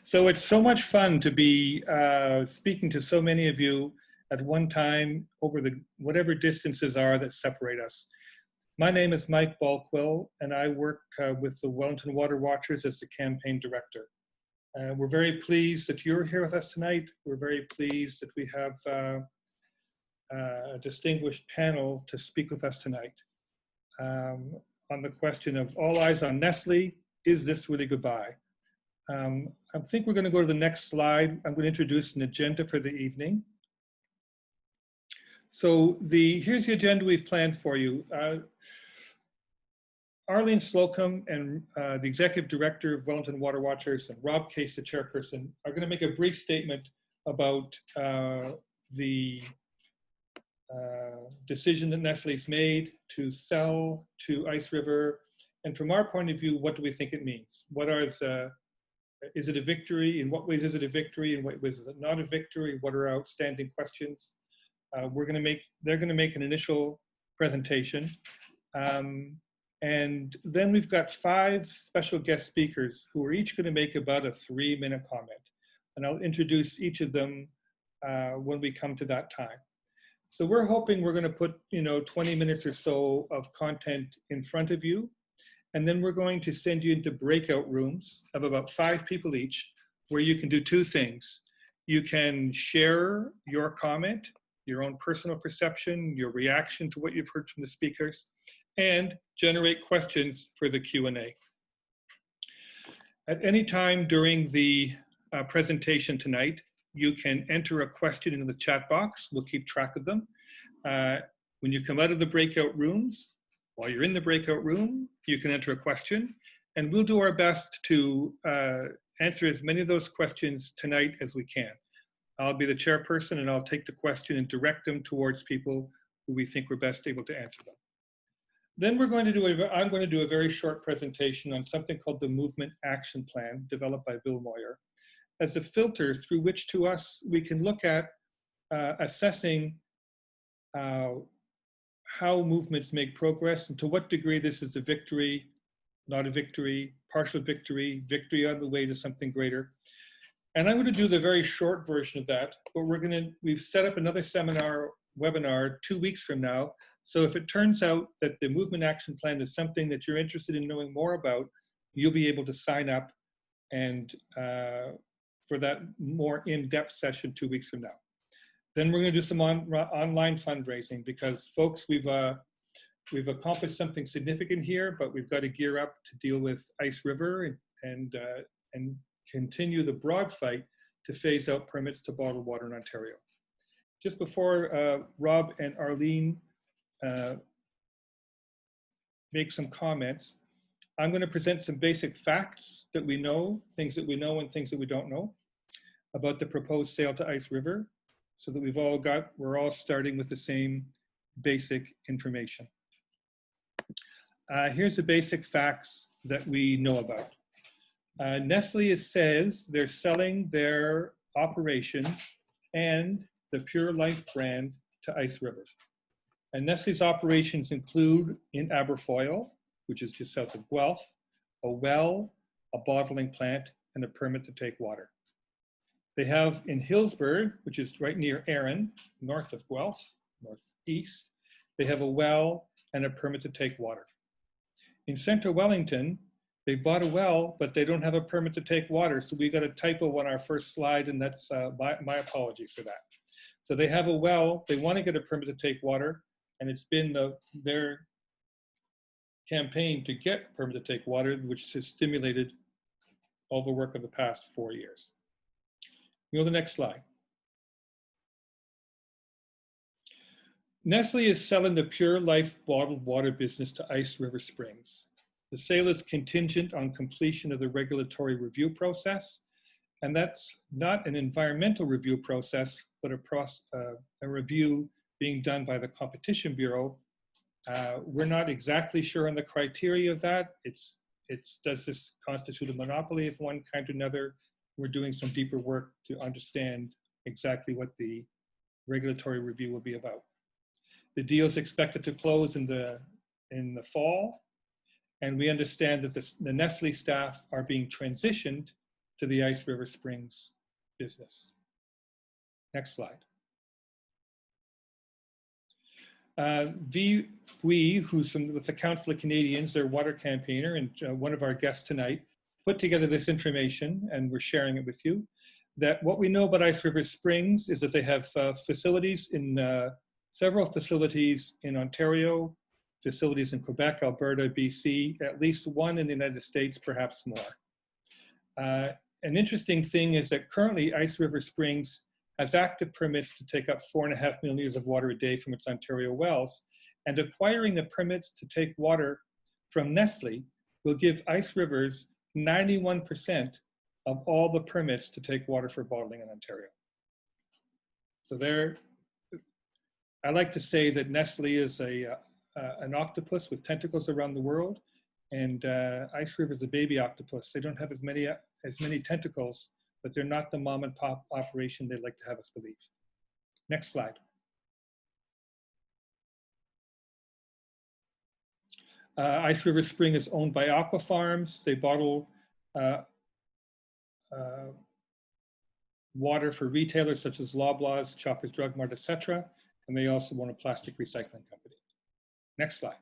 So it's so much fun to be speaking to so many of you at one time over the whatever distances are that separate us. My name is Mike Balquill, and I work with the Wellington Water Watchers as the campaign director. We're very pleased that you're here with us tonight. We're very pleased that we have a distinguished panel to speak with us tonight on the question of all eyes on Nestle, is this really goodbye? I think we're going to go to the next slide. I'm going to introduce an agenda for the evening. So here's the agenda we've planned for you. Arlene Slocum and the Executive Director of Wellington Water Watchers and Rob Case, the Chairperson, are going to make a brief statement about the decision that Nestle's made to sell to Ice River. And from our point of view, what do we think it means? Is it a victory? In what ways is it a victory? In what ways is it not a victory? What are outstanding questions? They're going to make an initial presentation. And then we've got 5 special guest speakers who are each going to make about a 3-minute comment. And I'll introduce each of them when we come to that time. So we're hoping we're going to put 20 minutes or so of content in front of you. And then we're going to send you into breakout rooms of about 5 people each, where you can do 2 things. You can share your comment, your own personal perception, your reaction to what you've heard from the speakers, and generate questions for the Q&A. At any time during the presentation tonight, you can enter a question into the chat box. We'll keep track of them. When you come out of the breakout rooms, while you're in the breakout room, you can enter a question, and we'll do our best to answer as many of those questions tonight as we can. I'll be the chairperson, and I'll take the question and direct them towards people who we think we're best able to answer them. Then I'm going to do a very short presentation on something called the Movement Action Plan, developed by Bill Moyer, as a filter through which to us we can look at assessing how movements make progress and to what degree this is a victory, not a victory, partial victory, victory on the way to something greater. And I'm going to do the very short version of that, but we've set up another webinar 2 weeks from now. So if it turns out that the Movement Action Plan is something that you're interested in knowing more about, you'll be able to sign up and for that more in-depth session 2 weeks from now. Then we're going to do some online fundraising because, folks, we've accomplished something significant here, but we've got to gear up to deal with Ice River and continue the broad fight to phase out permits to bottled water in Ontario. Just before Rob and Arlene make some comments, I'm going to present some basic facts that we know, things that we know and things that we don't know about the proposed sale to Ice River, so that we're all starting with the same basic information. Here's the basic facts that we know about. Nestle says they're selling their operations and the Pure Life brand to Ice River. And Nestle's operations include in Aberfoyle, which is just south of Guelph, a well, a bottling plant, and a permit to take water. They have in Hillsburg, which is right near Erin, north of Guelph, northeast, they have a well and a permit to take water. In Central Wellington, they bought a well, but they don't have a permit to take water. So we got a typo on our first slide, and that's my apologies for that. So they have a well, they want to get a permit to take water, and it's been their campaign to get a permit to take water, which has stimulated all the work of the past 4 years. Go to the next slide. Nestle is selling the Pure Life bottled water business to Ice River Springs. The sale is contingent on completion of the regulatory review process, and that's not an environmental review process, but a review being done by the Competition Bureau. We're not exactly sure on the criteria of that. Does this constitute a monopoly of one kind or another? We're doing some deeper work to understand exactly what the regulatory review will be about. The deal is expected to close in the fall, and we understand that the Nestle staff are being transitioned to the Ice River Springs business. Next slide. We, who's with the Council of Canadians, their water campaigner, and one of our guests tonight, put together this information, and we're sharing it with you. That what we know about Ice River Springs is that they have facilities in several facilities in Ontario, facilities in Quebec, Alberta, BC, at least one in the United States, perhaps more. An interesting thing is that currently Ice River Springs has active permits to take up 4.5 million liters of water a day from its Ontario wells, and acquiring the permits to take water from Nestle will give Ice Rivers 91% of all the permits to take water for bottling in Ontario. So I like to say that Nestle is an octopus with tentacles around the world, and Ice River is a baby octopus. They don't have as many tentacles, but they're not the mom and pop operation they'd like to have us believe. Next slide. Ice River Spring is owned by Aqua Farms. They bottle water for retailers such as Loblaws, Shoppers Drug Mart, etc. And they also own a plastic recycling company. Next slide.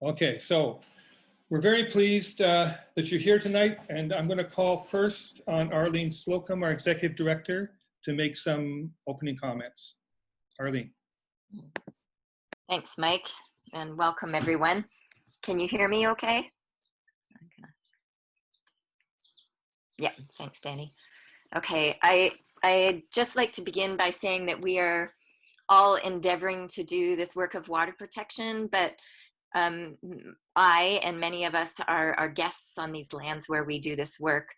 Okay, so we're very pleased that you're here tonight, and I'm going to call first on Arlene Slocum, our Executive Director, to make some opening comments. Arlene. Thanks, Mike, and welcome everyone. Can you hear me okay? Yeah, thanks, Danny. Okay, I'd just like to begin by saying that we are all endeavoring to do this work of water protection, but I and many of us are guests on these lands where we do this work.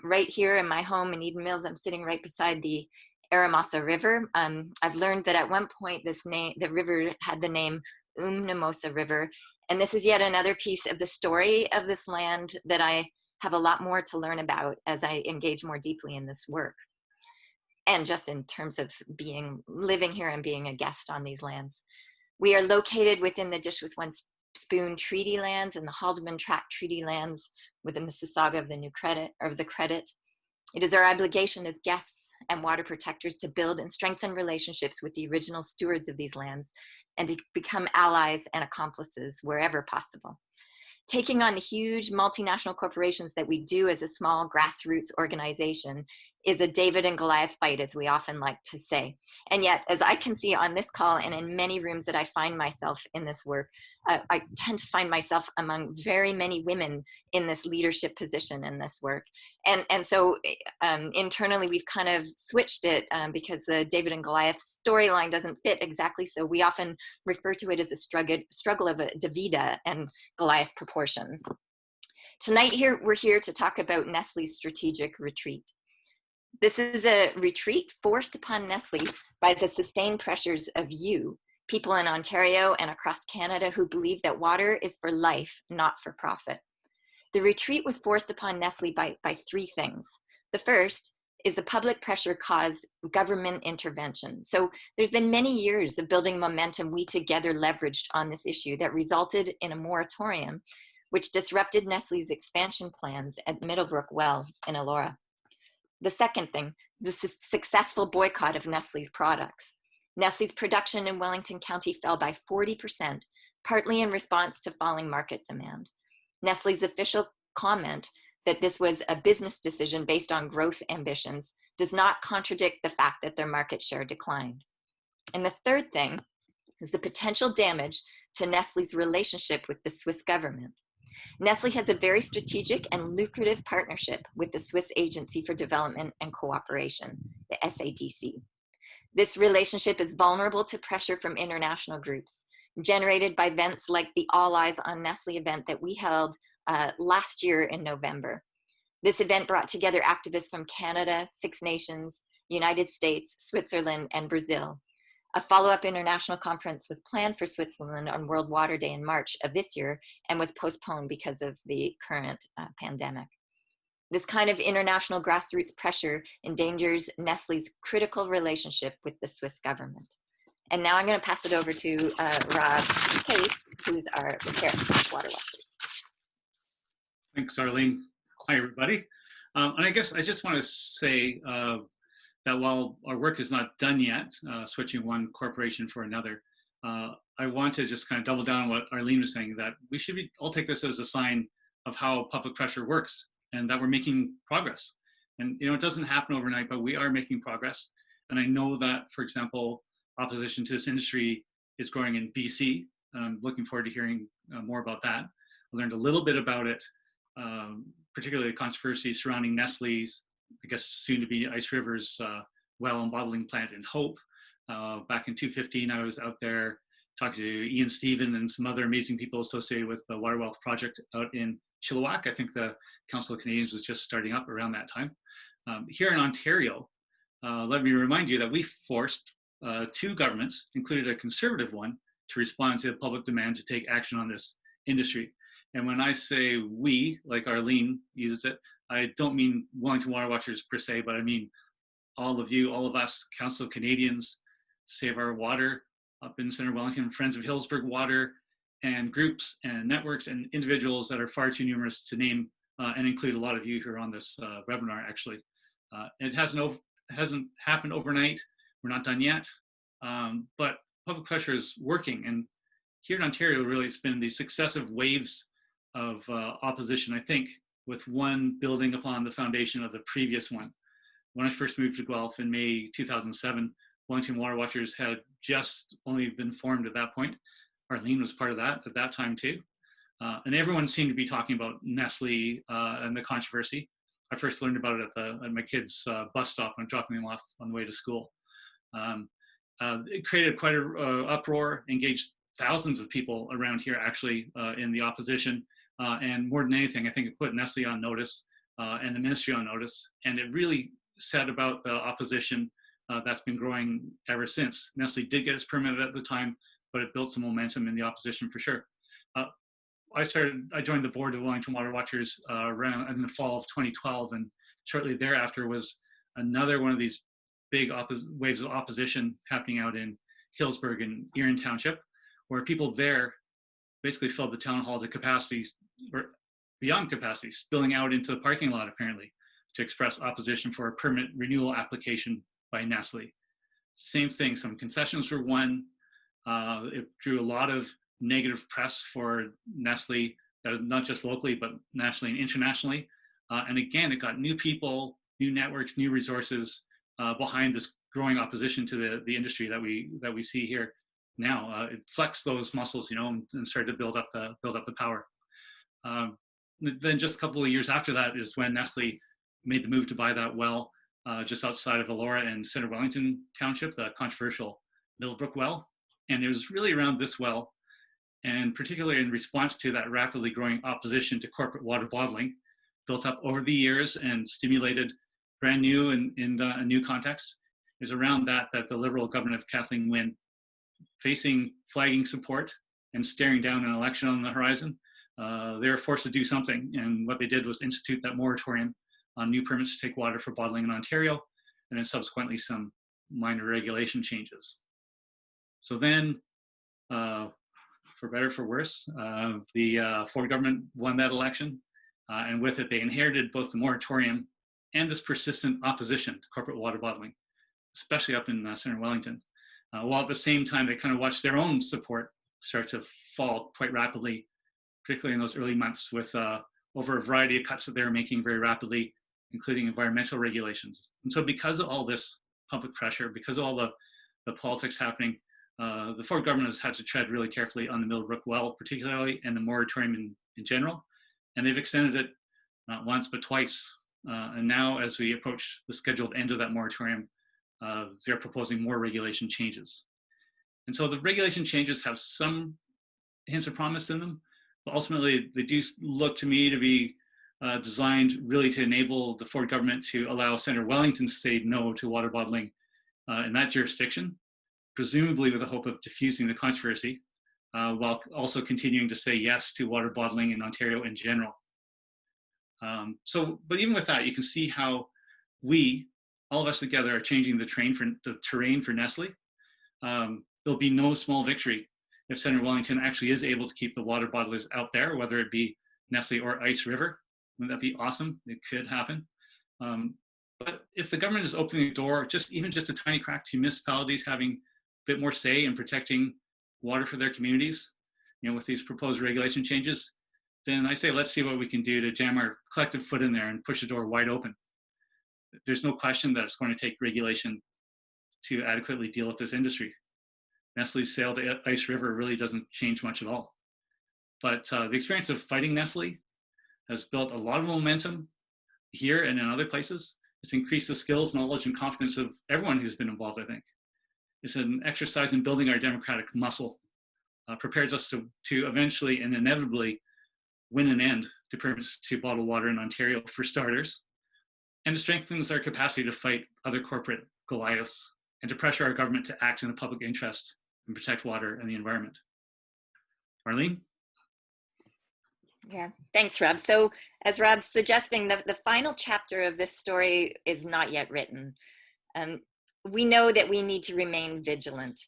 Right here in my home in Eden Mills, I'm sitting right beside the Aramasa River. I've learned that at one point the river had the name Umnamosa River, and this is yet another piece of the story of this land that I have a lot more to learn about as I engage more deeply in this work. And just in terms of living here and being a guest on these lands. We are located within the Dish with One Spoon Treaty Lands and the Haldeman Tract Treaty Lands within the Mississauga of the Credit. It is our obligation as guests and water protectors to build and strengthen relationships with the original stewards of these lands and to become allies and accomplices wherever possible. Taking on the huge multinational corporations that we do as a small grassroots organization is a David and Goliath fight, as we often like to say. And yet, as I can see on this call and in many rooms that I find myself in this work, I tend to find myself among very many women in this leadership position in this work. And so internally, we've kind of switched it because the David and Goliath storyline doesn't fit exactly. So we often refer to it as a struggle of a Davida and Goliath proportions. Tonight we're here to talk about Nestle's strategic retreat. This is a retreat forced upon Nestle by the sustained pressures of you, people in Ontario and across Canada who believe that water is for life, not for profit. The retreat was forced upon Nestle by three things. The first is the public pressure caused government intervention. So there's been many years of building momentum we together leveraged on this issue that resulted in a moratorium, which disrupted Nestle's expansion plans at Middlebrook Well in Elora. The second thing, the successful boycott of Nestle's products. Nestle's production in Wellington County fell by 40%, partly in response to falling market demand. Nestle's official comment that this was a business decision based on growth ambitions does not contradict the fact that their market share declined. And the third thing is the potential damage to Nestle's relationship with the Swiss government. Nestle has a very strategic and lucrative partnership with the Swiss Agency for Development and Cooperation, the SADC. This relationship is vulnerable to pressure from international groups, generated by events like the All Eyes on Nestle event that we held last year in November. This event brought together activists from Canada, 6 nations, United States, Switzerland, and Brazil. A follow-up international conference was planned for Switzerland on World Water Day in March of this year and was postponed because of the current pandemic. This kind of international grassroots pressure endangers Nestle's critical relationship with the Swiss government. And now I'm going to pass it over to Rob Case, who's the chair of Water Watchers. Thanks, Arlene. Hi, everybody. And I guess I just want to say that while our work is not done yet, switching one corporation for another, I want to just kind of double down on what Arlene was saying, that we should all take this as a sign of how public pressure works and that we're making progress. And it doesn't happen overnight, but we are making progress. And I know that, for example, opposition to this industry is growing in BC. I'm looking forward to hearing more about that. I learned a little bit about it, particularly the controversy surrounding Nestle's, I guess, soon to be Ice River's well and bottling plant in Hope. Back in 2015, I was out there talking to Ian Stephen and some other amazing people associated with the Water Wealth Project out in Chilliwack. I think the Council of Canadians was just starting up around that time. Here in Ontario, let me remind you that we forced two governments, included a Conservative one, to respond to the public demand to take action on this industry. And when I say we, like Arlene uses it, I don't mean Wellington Water Watchers per se, but I mean all of you, all of us, Council of Canadians, Save Our Water up in Centre Wellington, Friends of Hillsburg Water, and groups and networks and individuals that are far too numerous to name and include a lot of you who are on this webinar, actually. It hasn't happened overnight. We're not done yet, but public pressure is working. And here in Ontario, really, it's been these successive waves of opposition, I think, with one building upon the foundation of the previous one. When I first moved to Guelph in May 2007, Wellington Water Watchers had just only been formed at that point. Arlene was part of that at that time too. And everyone seemed to be talking about Nestle and the controversy. I first learned about it at my kids' bus stop when dropping them off on the way to school. It created quite an uproar, engaged thousands of people around here actually in the opposition. And more than anything, I think it put Nestle on notice and the ministry on notice. And it really said about the opposition that's been growing ever since. Nestle did get its permit at the time, but it built some momentum in the opposition for sure. I joined the board of Wellington Water Watchers around in the fall of 2012, and shortly thereafter was another one of these big waves of opposition happening out in Hillsburg and Erin Township, where people there basically filled the town hall to capacity, or beyond capacity, spilling out into the parking lot apparently to express opposition for a permit renewal application by Nestle. Same thing, some concessions were won. It drew a lot of negative press for Nestle, not just locally, but nationally and internationally. And again, it got new people, new networks, new resources behind this growing opposition to the industry that we see here now. It flexed those muscles, and started to build up the power. Then just a couple of years after that is when Nestle made the move to buy that well just outside of Elora and Centre Wellington Township, the controversial Middlebrook well. And it was really around this well, and particularly in response to that rapidly growing opposition to corporate water bottling, built up over the years and stimulated brand new and in a new context, is around that the Liberal government of Kathleen Wynne, facing flagging support and staring down an election on the horizon, they were forced to do something. And what they did was institute that moratorium on new permits to take water for bottling in Ontario, and then subsequently some minor regulation changes. So then, for better for worse, the Ford government won that election, and with it they inherited both the moratorium and this persistent opposition to corporate water bottling, especially up in Centre Wellington, while at the same time they kind of watched their own support start to fall quite rapidly, particularly in those early months, with over a variety of cuts that they were making very rapidly, including environmental regulations. And so because of all this public pressure, because of all the politics happening, the Ford government has had to tread really carefully on the Middlebrook well, particularly, and the moratorium in general. And they've extended it not once, but twice. And now, as we approach the scheduled end of that moratorium, they're proposing more regulation changes. And so the regulation changes have some hints of promise in them, but ultimately they do look to me to be designed really to enable the Ford government to allow Centre Wellington to say no to water bottling in that jurisdiction, presumably with the hope of diffusing the controversy, while also continuing to say yes to water bottling in Ontario in general. But even with that, you can see how we, all of us together, are changing the terrain for Nestle. There'll be no small victory if Centre Wellington actually is able to keep the water bottlers out there, whether it be Nestle or Ice River. Wouldn't that be awesome? It could happen. But if the government is opening the door, even just a tiny crack to municipalities having a bit more say in protecting water for their communities, with these proposed regulation changes, then I say let's see what we can do to jam our collective foot in there and push the door wide open. There's no question that it's going to take regulation to adequately deal with this industry. Nestle's sale to Ice River really doesn't change much at all. But the experience of fighting Nestle has built a lot of momentum here and in other places. It's increased the skills, knowledge, and confidence of everyone who's been involved, I think. It's an exercise in building our democratic muscle, prepares us to eventually and inevitably win an end to permits to bottled water in Ontario, for starters, and it strengthens our capacity to fight other corporate Goliaths and to pressure our government to act in the public interest and protect water and the environment. Arlene? Yeah, thanks, Rob. So as Rob's suggesting, the final chapter of this story is not yet written. We know that we need to remain vigilant.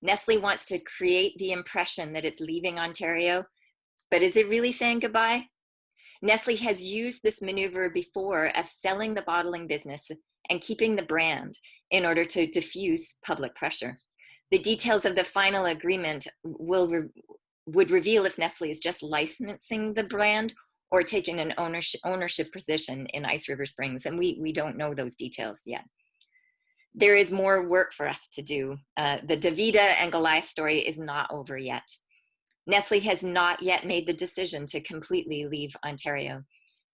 Nestle wants to create the impression that it's leaving Ontario, but is it really saying goodbye? Nestle has used this maneuver before of selling the bottling business and keeping the brand in order to diffuse public pressure. The details of the final agreement would reveal if Nestle is just licensing the brand or taking an ownership position in Ice River Springs, and we don't know those details yet. There is more work for us to do. The Davida and Goliath story is not over yet. Nestle has not yet made the decision to completely leave Ontario.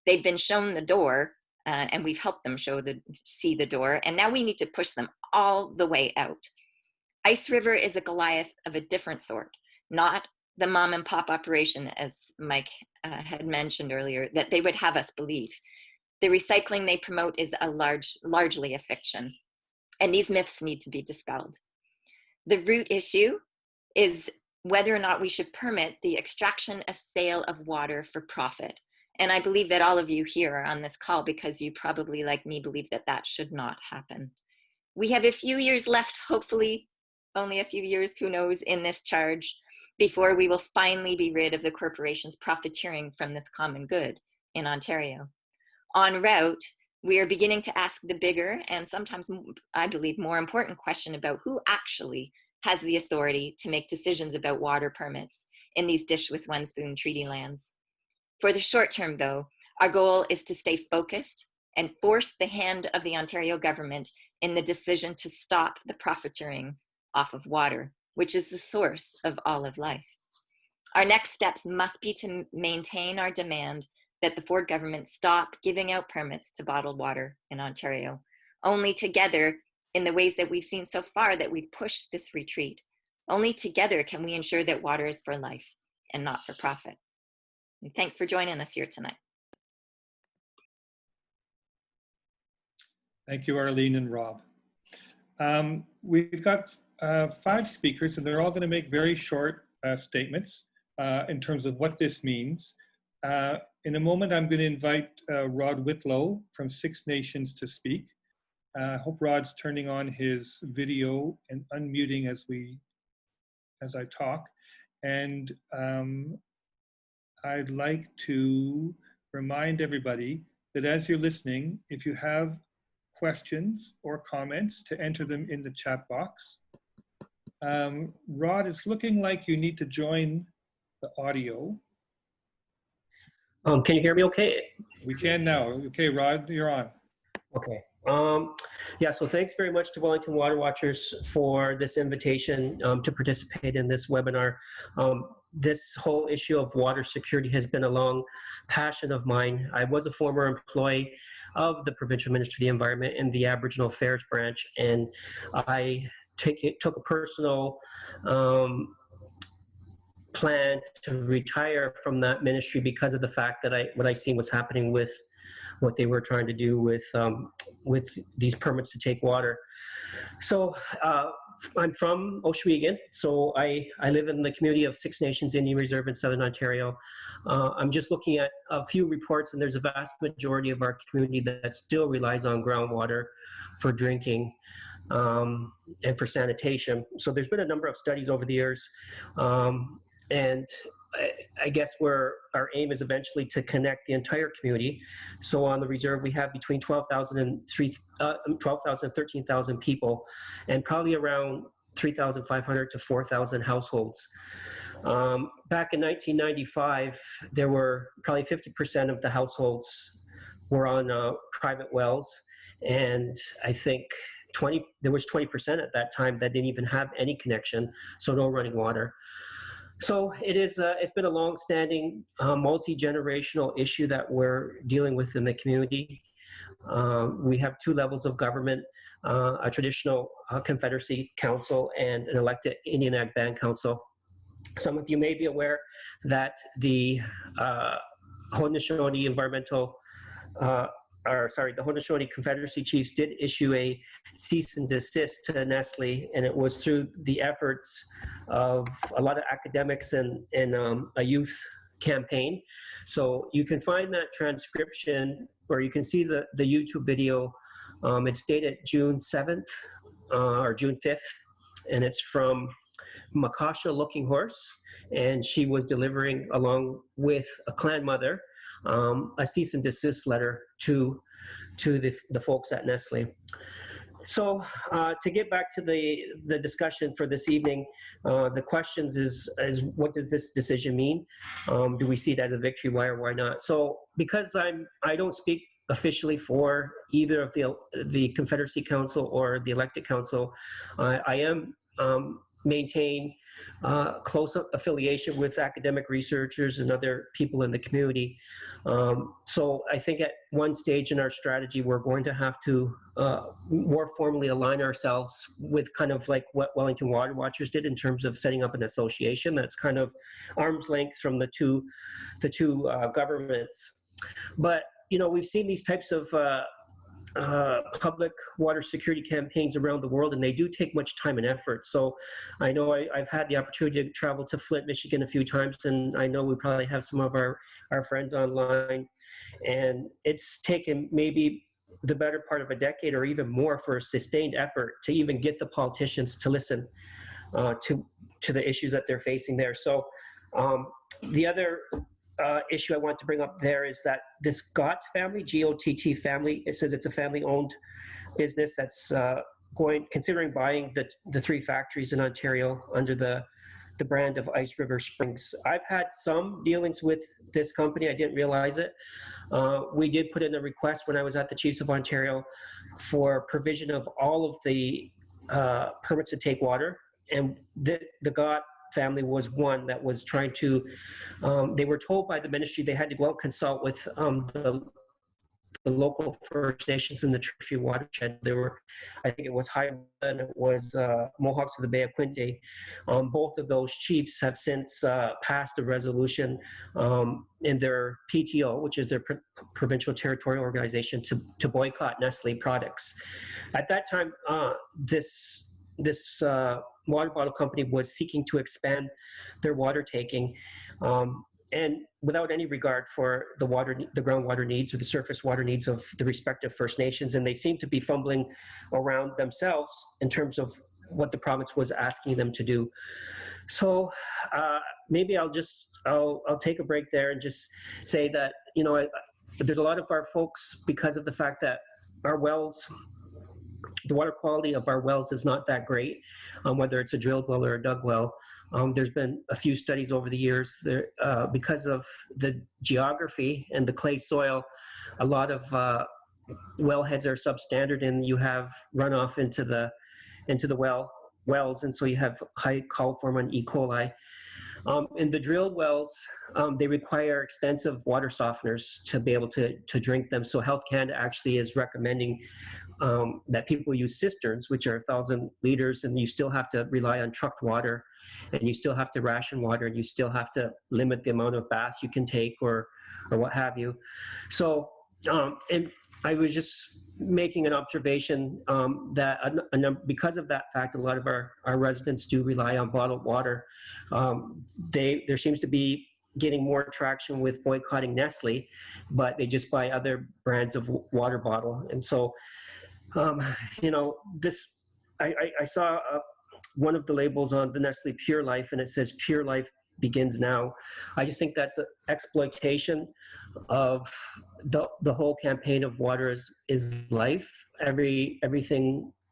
They've been shown the door, and we've helped them see the door, and now we need to push them all the way out. Ice River is a Goliath of a different sort, not the mom and pop operation, as Mike had mentioned earlier, that they would have us believe. The recycling they promote is largely a fiction, and these myths need to be dispelled. The root issue is whether or not we should permit the extraction of sale of water for profit. And I believe that all of you here are on this call because you probably, like me, believe that that should not happen. We have a few years left, hopefully, only a few years, who knows, in this charge, before we will finally be rid of the corporations profiteering from this common good in Ontario. En route, we are beginning to ask the bigger and sometimes, I believe, more important question about who actually has the authority to make decisions about water permits in these dish with one spoon treaty lands. For the short term, though, our goal is to stay focused and force the hand of the Ontario government in the decision to stop the profiteering off of water, which is the source of all of life. Our next steps must be to maintain our demand that the Ford government stop giving out permits to bottled water in Ontario. Only together, in the ways that we've seen so far that we've pushed this retreat, only together can we ensure that water is for life and not for profit. And thanks for joining us here tonight. Thank you, Arlene and Rob. We've got 5 speakers, and they're all going to make very short statements in terms of what this means. In a moment, I'm going to invite Rod Whitlow from Six Nations to speak. I hope Rod's turning on his video and unmuting as I talk. And I'd like to remind everybody that as you're listening, if you have questions or comments, to enter them in the chat box. Rod, it's looking like you need to join the audio. Can you hear me okay? We can now. Okay, Rod, you're on. Okay. Yeah, so thanks very much to Wellington Water Watchers for this invitation to participate in this webinar. This whole issue of water security has been a long passion of mine. I was a former employee of the Provincial Ministry of the Environment in the Aboriginal Affairs branch, and I took a personal plan to retire from that ministry because of the fact that what I seen was happening with what they were trying to do with these permits to take water. So I'm from Ohsweken, so I live in the community of Six Nations Indian Reserve in Southern Ontario. I'm just looking at a few reports, and there's a vast majority of our community that still relies on groundwater for drinking and for sanitation. So there's been a number of studies over the years, and I guess where our aim is eventually to connect the entire community. So on the reserve, we have between 12,000 and 13,000 people, and probably around 3,500 to 4,000 households. Back in 1995, there were probably 50% of the households were on private wells, and I think there was 20% at that time that didn't even have any connection, so no running water. So it's been a long-standing, multi-generational issue that we're dealing with in the community. We have two levels of government, a traditional Confederacy Council and an elected Indian Ag Band Council. Some of you may be aware that the Haudenosaunee the Haudenosaunee Confederacy chiefs did issue a cease and desist to Nestle, and it was through the efforts of a lot of academics and a youth campaign. So you can find that transcription, or you can see the YouTube video. It's dated June 7th or June 5th, and it's from Makasha Looking Horse, and she was delivering, along with a clan mother, a cease and desist letter to the folks at Nestle. So to get back to the discussion for this evening, the questions is what does this decision mean? Do we see it as a victory? Why or why not? So because I don't speak officially for either of the Confederacy Council or the elected council, I am maintain close affiliation with academic researchers and other people in the community. So I think at one stage in our strategy, we're going to have to more formally align ourselves with kind of like what Wellington Water Watchers did in terms of setting up an association that's kind of arm's length from the two governments. But we've seen these types of public water security campaigns around the world, and they do take much time and effort. So I know I've had the opportunity to travel to Flint, Michigan a few times, and I know we probably have some of our friends online, and it's taken maybe the better part of a decade or even more for a sustained effort to even get the politicians to listen to the issues that they're facing there. So the other issue I want to bring up there is that this Gott family, G-O-T-T family, it says it's a family-owned business that's considering buying the three factories in Ontario under the brand of Ice River Springs. I've had some dealings with this company. I didn't realize it. We did put in a request when I was at the Chiefs of Ontario for provision of all of the permits to take water, and the Gott family was one that was trying to, they were told by the ministry they had to go out and consult with the local First Nations in the Tertiary watershed. There were, I think it was Haida and it was Mohawks of the Bay of Quinte. Both of those chiefs have since passed a resolution in their PTO, which is their provincial territorial organization, to boycott Nestle products. At that time, this water bottle company was seeking to expand their water taking, and without any regard for the groundwater needs or the surface water needs of the respective First Nations. And they seem to be fumbling around themselves in terms of what the province was asking them to do. So maybe I'll take a break there and just say that, there's a lot of our folks, because of the fact that our wells, the water quality of our wells is not that great, whether it's a drilled well or a dug well. There's been a few studies over the years there, because of the geography and the clay soil, a lot of wellheads are substandard, and you have runoff into the wells, and so you have high coliform and E. coli. In the drilled wells, they require extensive water softeners to be able to drink them. So Health Canada actually is recommending that people use cisterns, which are 1,000 liters, and you still have to rely on trucked water, and you still have to ration water, and you still have to limit the amount of baths you can take or what have you. So, and I was just making an observation that because of that fact, a lot of our residents do rely on bottled water. There seems to be getting more traction with boycotting Nestle, but they just buy other brands of water bottle. And so, I saw one of the labels on the Nestle Pure Life, and it says Pure Life begins now. I just think that's an exploitation of the whole campaign of water is life. Every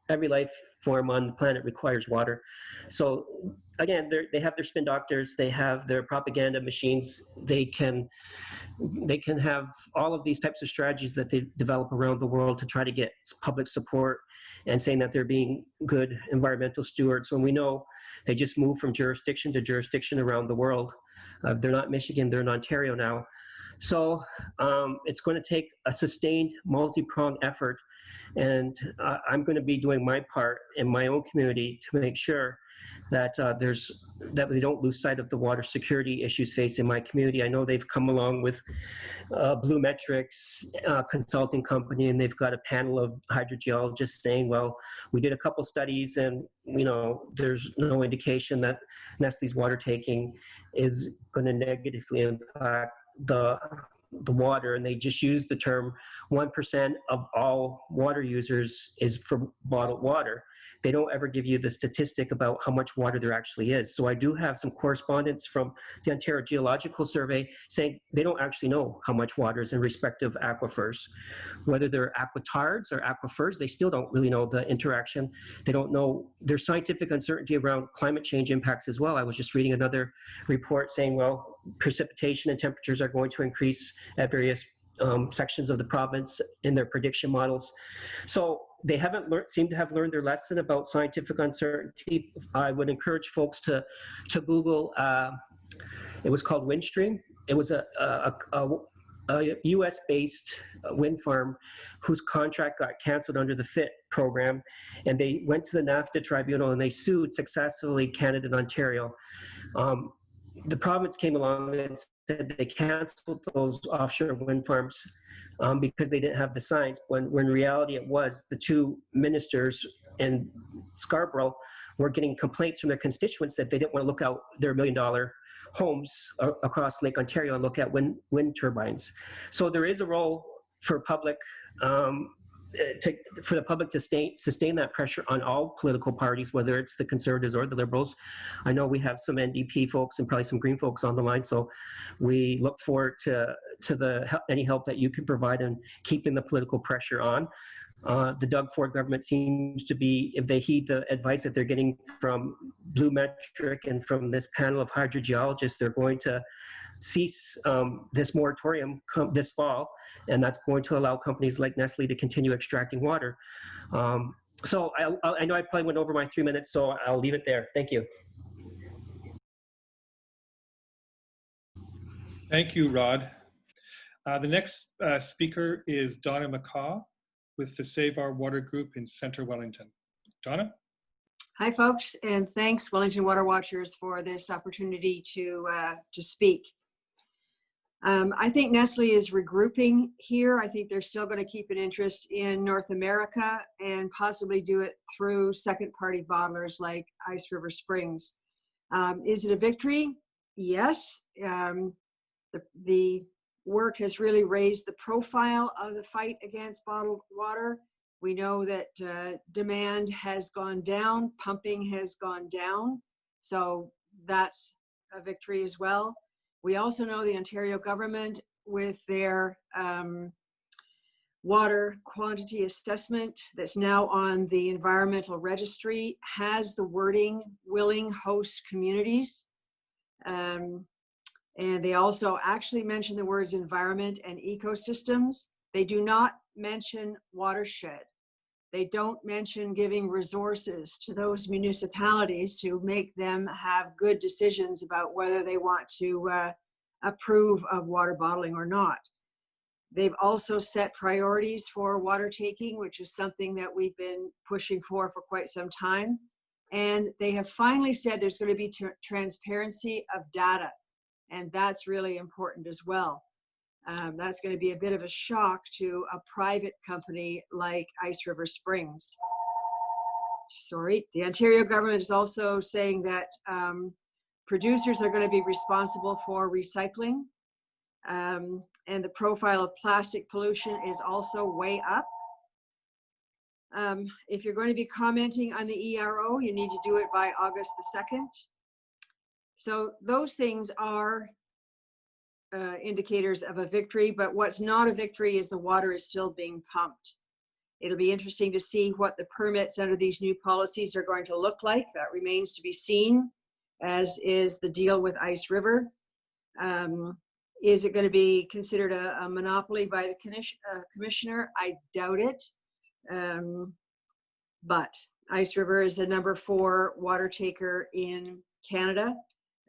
life form on the planet requires water. So again, they have their spin doctors, they have their propaganda machines, they can have all of these types of strategies that they develop around the world to try to get public support and saying that they're being good environmental stewards when we know they just move from jurisdiction to jurisdiction around the world. They're not Michigan, they're in Ontario now. So it's going to take a sustained multi-pronged effort, and I'm going to be doing my part in my own community to make sure that that we don't lose sight of the water security issues facing my community. I know they've come along with Blue Metrics consulting company, and they've got a panel of hydrogeologists saying, well, we did a couple studies and there's no indication that Nestle's water taking is going to negatively impact the water, and they just use the term 1% of all water users is for bottled water. They don't ever give you the statistic about how much water there actually is. So I do have some correspondence from the Ontario Geological Survey saying they don't actually know how much water is in respective aquifers. Whether they're aquitards or aquifers, they still don't really know the interaction. They don't know. There's scientific uncertainty around climate change impacts as well. I was just reading another report saying, well, precipitation and temperatures are going to increase at various sections of the province in their prediction models. So they haven't seem to have learned their lesson about scientific uncertainty. I would encourage folks to Google. It was called Windstream. It was a U.S.-based wind farm whose contract got canceled under the FIT program, and they went to the NAFTA tribunal and they sued successfully Canada and Ontario. The province came along and said they canceled those offshore wind farms because they didn't have the science, when in reality it was the two ministers in Scarborough were getting complaints from their constituents that they didn't want to look out their $1 million homes across Lake Ontario and look at wind turbines. So there is a role for public for the public to sustain that pressure on all political parties, whether it's the Conservatives or the Liberals. I know we have some NDP folks and probably some Green folks on the line, so we look forward to any help that you can provide in keeping the political pressure on. The Doug Ford government seems to be, if they heed the advice that they're getting from Blue Metric and from this panel of hydrogeologists, they're going to cease this moratorium this fall, and that's going to allow companies like Nestle to continue extracting water. So I know I probably went over my 3 minutes, so I'll leave it there. Thank you. Thank you, Rod. The next speaker is Donna McCaw with the Save Our Water Group in Centre Wellington. Donna? Hi, folks, and thanks, Wellington Water Watchers, for this opportunity to speak. I think Nestle is regrouping here. I think they're still going to keep an interest in North America and possibly do it through second-party bottlers like Ice River Springs. Is it a victory? Yes. The work has really raised the profile of the fight against bottled water. We know that demand has gone down, pumping has gone down, so that's a victory as well. We also know the Ontario government, with their water quantity assessment that's now on the environmental registry, has the wording willing host communities. And they also actually mention the words environment and ecosystems. They do not mention watershed. They don't mention giving resources to those municipalities to make them have good decisions about whether they want to approve of water bottling or not. They've also set priorities for water taking, which is something that we've been pushing for quite some time. And they have finally said there's going to be transparency of data. And that's really important as well. That's going to be a bit of a shock to a private company like Ice River Springs. Sorry, the Ontario government is also saying that producers are going to be responsible for recycling. And the profile of plastic pollution is also way up. If you're going to be commenting on the ERO, you need to do it by August the 2nd. So those things are indicators of a victory, but what's not a victory is the water is still being pumped. It'll be interesting to see what the permits under these new policies are going to look like. That remains to be seen, as is the deal with Ice River. Is it going to be considered a monopoly by the commissioner? I doubt it. But Ice River is the #4 water taker in Canada,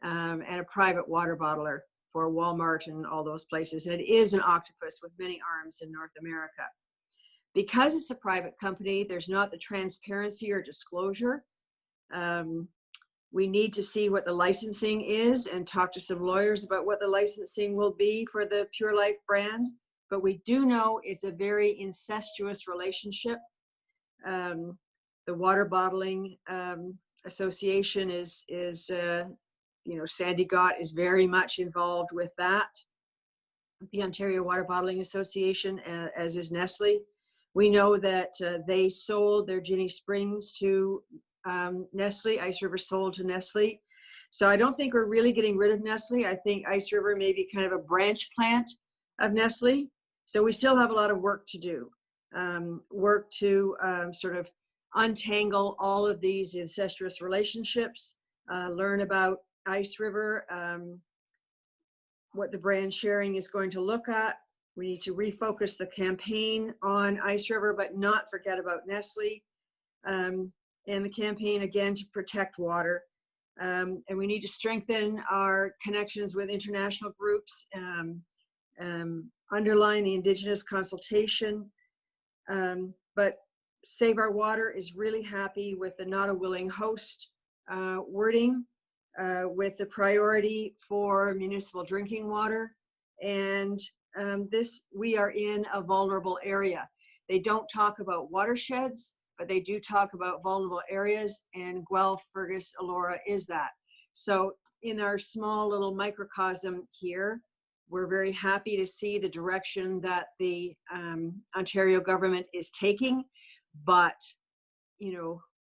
and a private water bottler for Walmart and all those places. And it is an octopus with many arms in North America. Because it's a private company, there's not the transparency or disclosure. We need to see what the licensing is and talk to some lawyers about what the licensing will be for the Pure Life brand. But we do know it's a very incestuous relationship. The Water Bottling Association is Sandy Gott is very much involved with that. The Ontario Water Bottling Association, as is Nestle. We know that they sold their Ginny Springs to Nestle. Ice River sold to Nestle. So I don't think we're really getting rid of Nestle. I think Ice River may be kind of a branch plant of Nestle. So we still have a lot of work to do. Work to sort of untangle all of these incestuous relationships, learn about Ice River, what the brand sharing is going to look at. We need to refocus the campaign on Ice River, but not forget about Nestle, and the campaign again to protect water. And we need to strengthen our connections with international groups, underline the Indigenous consultation. But Save Our Water is really happy with the not a willing host wording, with the priority for municipal drinking water. And we are in a vulnerable area. They don't talk about watersheds, but they do talk about vulnerable areas, and Guelph, Fergus, Elora is that. So in our small little microcosm here, we're very happy to see the direction that the Ontario government is taking, but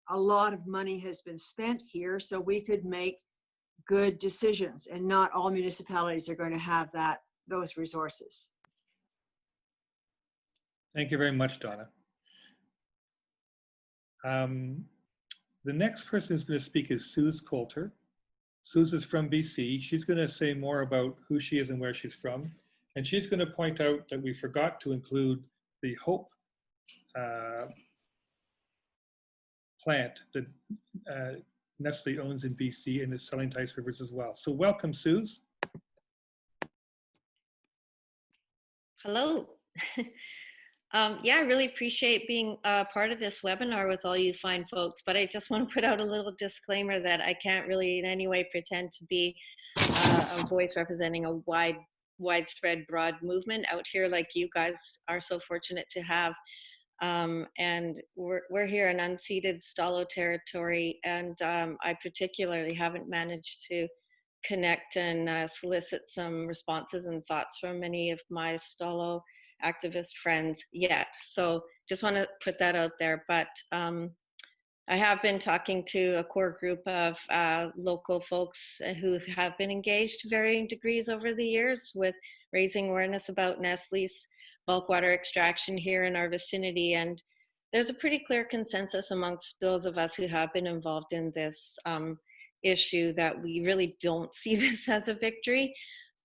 a lot of money has been spent here, so we could make good decisions, and not all municipalities are going to have those resources. Thank you very much, Donna. The next person who's going to speak is Suze Coulter. Suze is from BC. She's going to say more about who she is and where she's from. And she's going to point out that we forgot to include the Hope plant that Nestle owns in BC and is selling to Ice Rivers as well. So welcome, Suze. Hello. Yeah, I really appreciate being part of this webinar with all you fine folks, but I just want to put out a little disclaimer that I can't really in any way pretend to be a voice representing a widespread, broad movement out here like you guys are so fortunate to have. And we're here in unceded Stalo territory, and I particularly haven't managed to connect and solicit some responses and thoughts from many of my Stalo activist friends yet. So just want to put that out there. But I have been talking to a core group of local folks who have been engaged to varying degrees over the years with raising awareness about Nestle's bulk water extraction here in our vicinity. And there's a pretty clear consensus amongst those of us who have been involved in this issue that we really don't see this as a victory.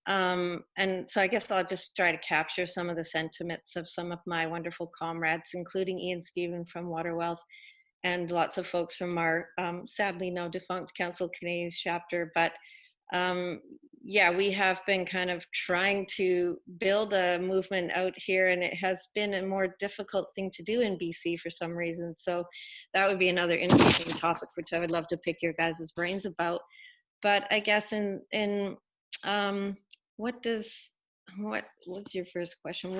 And so I guess I'll just try to capture some of the sentiments of some of my wonderful comrades, including Ian Stephen from Water Wealth and lots of folks from our sadly now defunct Council Canadians chapter. But yeah, we have been kind of trying to build a movement out here, and it has been a more difficult thing to do in BC for some reason. So that would be another interesting topic, which I would love to pick your guys' brains about. But I guess what's your first question?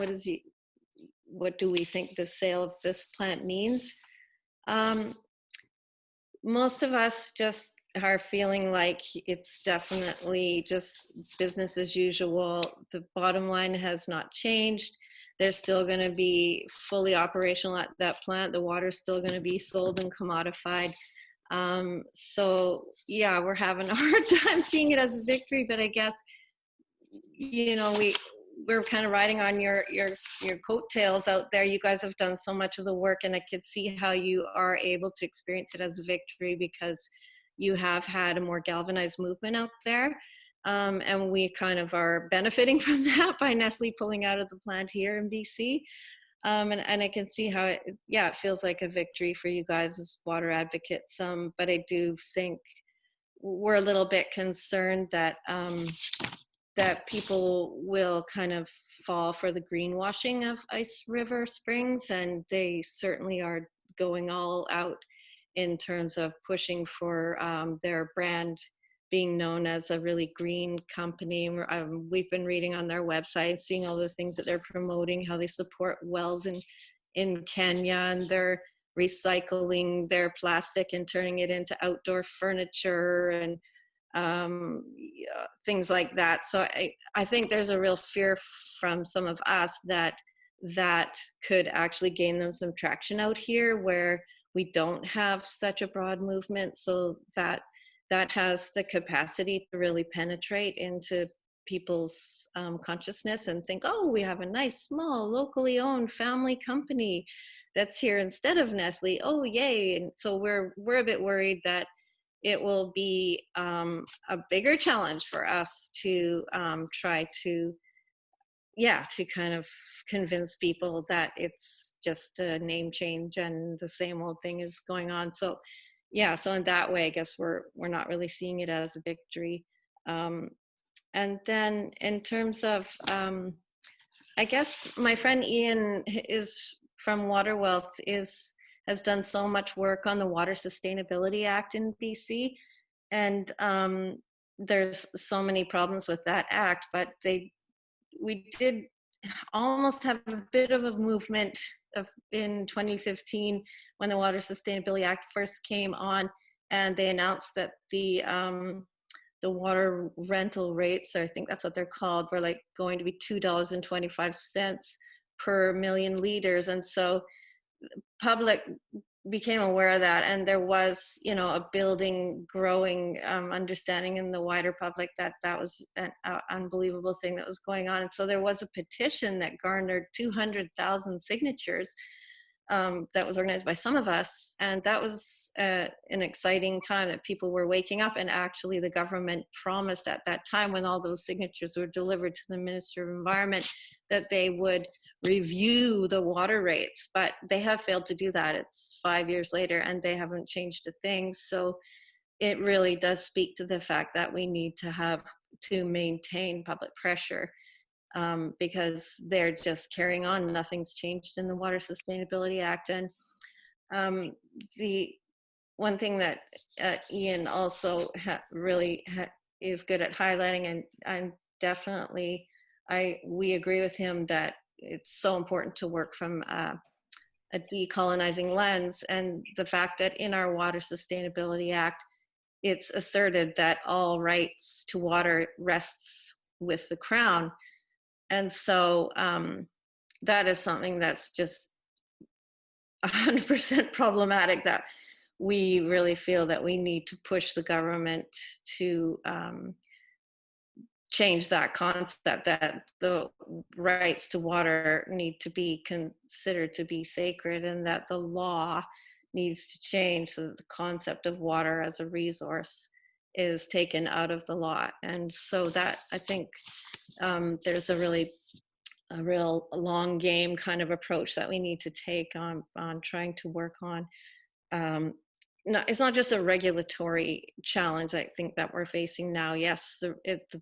What do we think the sale of this plant means? Most of us just are feeling like it's definitely just business as usual. The bottom line has not changed. They're still going to be fully operational at that plant. The water's still going to be sold and commodified. So yeah, we're having a hard time seeing it as a victory, but I guess, you know, we're kind of riding on your coattails out there. You guys have done so much of the work, and I could see how you are able to experience it as a victory because you have had a more galvanized movement out there. And we kind of are benefiting from that by Nestle pulling out of the plant here in BC. And I can see how it feels like a victory for you guys as water advocates. But I do think we're a little bit concerned that that people will kind of fall for the greenwashing of Ice River Springs, and they certainly are going all out in terms of pushing for their brand being known as a really green company. We've been reading on their website, seeing all the things that they're promoting, how they support wells in Kenya, and they're recycling their plastic and turning it into outdoor furniture and things like that. So I think there's a real fear from some of us that could actually gain them some traction out here where we don't have such a broad movement, so that has the capacity to really penetrate into people's consciousness and think, oh, we have a nice, small, locally owned family company that's here instead of Nestle. Oh, yay. And so we're a bit worried that it will be a bigger challenge for us to try to kind of convince people that it's just a name change and the same old thing is going on. So so in that way, I guess we're not really seeing it as a victory. And then in terms of, I guess my friend Ian is from Water Wealth has done so much work on the Water Sustainability Act in BC. And there's so many problems with that act, but we did almost have a bit of a movement in 2015 when the Water Sustainability Act first came on, and they announced that the water rental rates, I think that's what they're called, were like going to be $2.25 per million liters. And so public became aware of that, and there was, a growing understanding in the wider public that was an unbelievable thing that was going on. And so there was a petition that garnered 200,000 signatures that was organized by some of us, and that was an exciting time that people were waking up. And actually the government promised at that time, when all those signatures were delivered to the Minister of Environment, that they would review the water rates, but they have failed to do that. It's 5 years later and they haven't changed a thing. So it really does speak to the fact that we need to maintain public pressure, because they're just carrying on. Nothing's changed in the Water Sustainability Act. And the one thing that Ian also really is good at highlighting, and definitely we agree with him, that it's so important to work from a decolonizing lens. And the fact that in our Water Sustainability Act, it's asserted that all rights to water rests with the Crown. And so that is something that's just 100% problematic, that we really feel that we need to push the government to change that concept, that the rights to water need to be considered to be sacred, and that the law needs to change so that the concept of water as a resource is taken out of the law. And so that, I think, there's a real long game kind of approach that we need to take on trying to work on. No, it's not just a regulatory challenge, I think, that we're facing now. Yes, the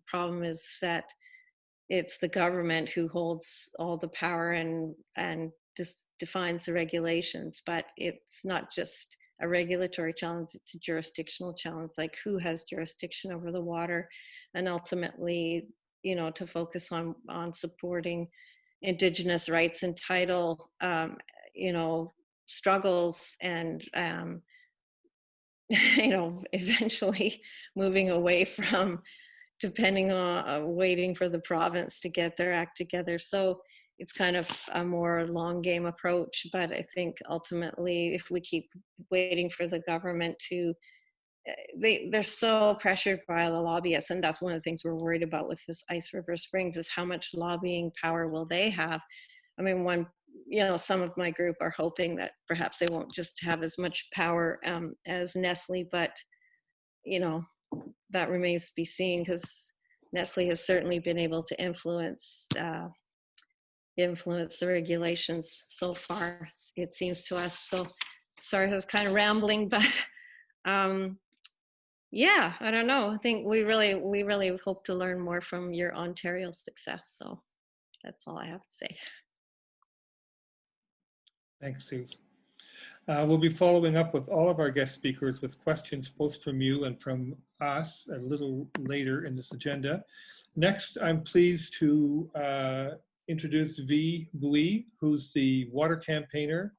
problem is that it's the government who holds all the power and defines the regulations, but it's not just a regulatory challenge, it's a jurisdictional challenge, like who has jurisdiction over the water, and ultimately, to focus on supporting Indigenous rights and title, struggles, and eventually moving away from depending on waiting for the province to get their act together. So it's kind of a more long game approach. But I think ultimately, if we keep waiting for the government to, they're so pressured by the lobbyists, and that's one of the things we're worried about with this Ice River Springs is how much lobbying power will they have. I mean, some of my group are hoping that perhaps they won't just have as much power as Nestle, but that remains to be seen, because Nestle has certainly been able to influence the regulations so far, it seems to us. So sorry, I was kind of rambling, but yeah, I don't know. I think we really hope to learn more from your Ontario success. So that's all I have to say. Thanks, Suze. We'll be following up with all of our guest speakers with questions both from you and from us a little later in this agenda. Next, I'm pleased to introduce V. Bouy, who's the water campaigner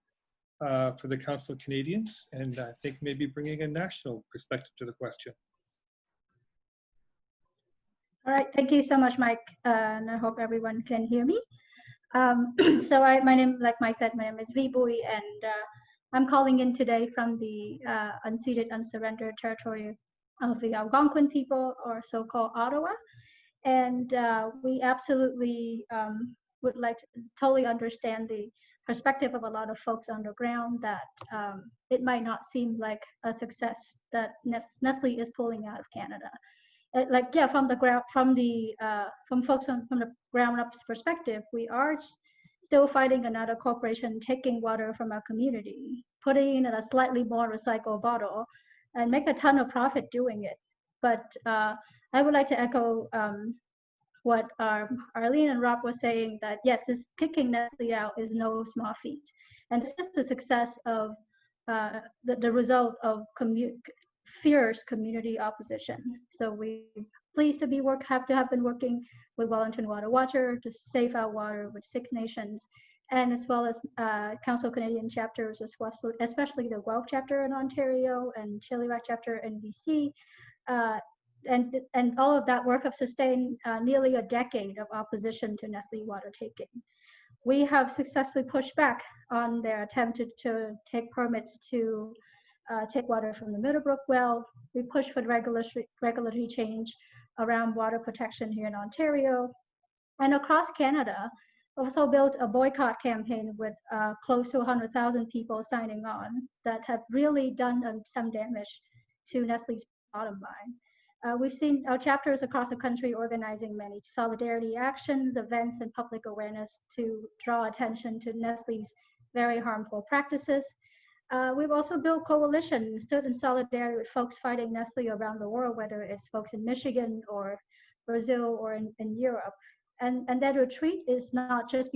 for the Council of Canadians, and I think maybe bringing a national perspective to the question. All right, thank you so much, Mike, and I hope everyone can hear me. So my name, like Mike said, my name is V. Bouy, and I'm calling in today from the unceded, unsurrendered territory of the Algonquin people, or so-called Ottawa. And we absolutely would like to totally understand the perspective of a lot of folks on the ground that it might not seem like a success that Nestle is pulling out of Canada. From the ground, from folks from the ground up's perspective, we are still fighting another corporation taking water from our community, putting in a slightly more recycled bottle, and make a ton of profit doing it. But I would like to echo what Arlene and Rob were saying, that yes, this kicking Nestle out is no small feat. And this is the success of the result of fierce community opposition. So we pleased to have been working with Wellington Water Watcher to save our water with 6 nations, and as well as Council Canadian chapters, especially the Guelph chapter in Ontario and Chilliwack chapter in BC. And all of that work have sustained nearly a decade of opposition to Nestle water taking. We have successfully pushed back on their attempt to take permits to take water from the Middlebrook well. We pushed for regulatory change around water protection here in Ontario. And across Canada, also built a boycott campaign with close to 100,000 people signing on that have really done some damage to Nestle's bottom line. We've seen our chapters across the country organizing many solidarity actions, events, and public awareness to draw attention to Nestle's very harmful practices. We've also built coalitions, stood in solidarity with folks fighting Nestle around the world, whether it's folks in Michigan or Brazil or in Europe. And that retreat is not just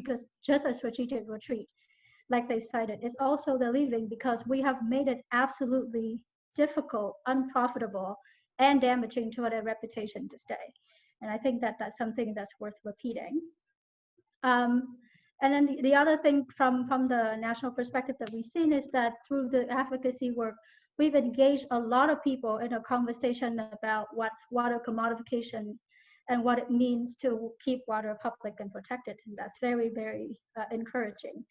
a strategic retreat, like they cited. It's also the leaving, because we have made it absolutely difficult, unprofitable, and damaging to their reputation to stay. And I think that that's something that's worth repeating. And then the other thing from the national perspective that we've seen is that through the advocacy work, we've engaged a lot of people in a conversation about what water commodification and what it means to keep water public and protected. And that's very, very encouraging.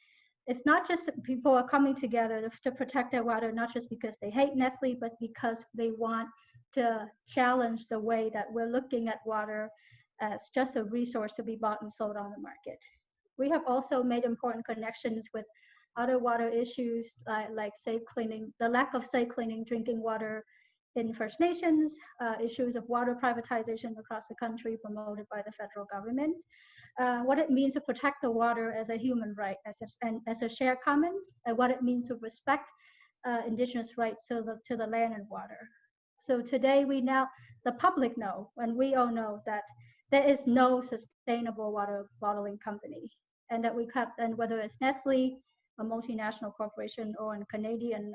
It's not just people are coming together to protect their water, not just because they hate Nestle, but because they want to challenge the way that we're looking at water as just a resource to be bought and sold on the market. We have also made important connections with other water issues like safe cleaning, the lack of safe cleaning drinking water in First Nations, issues of water privatization across the country promoted by the federal government, what it means to protect the water as a human right, as a shared common, and what it means to respect Indigenous rights to the land and water. So today the public know, and we all know, that there is no sustainable water bottling company, and that and whether it's Nestle, a multinational corporation, or a Canadian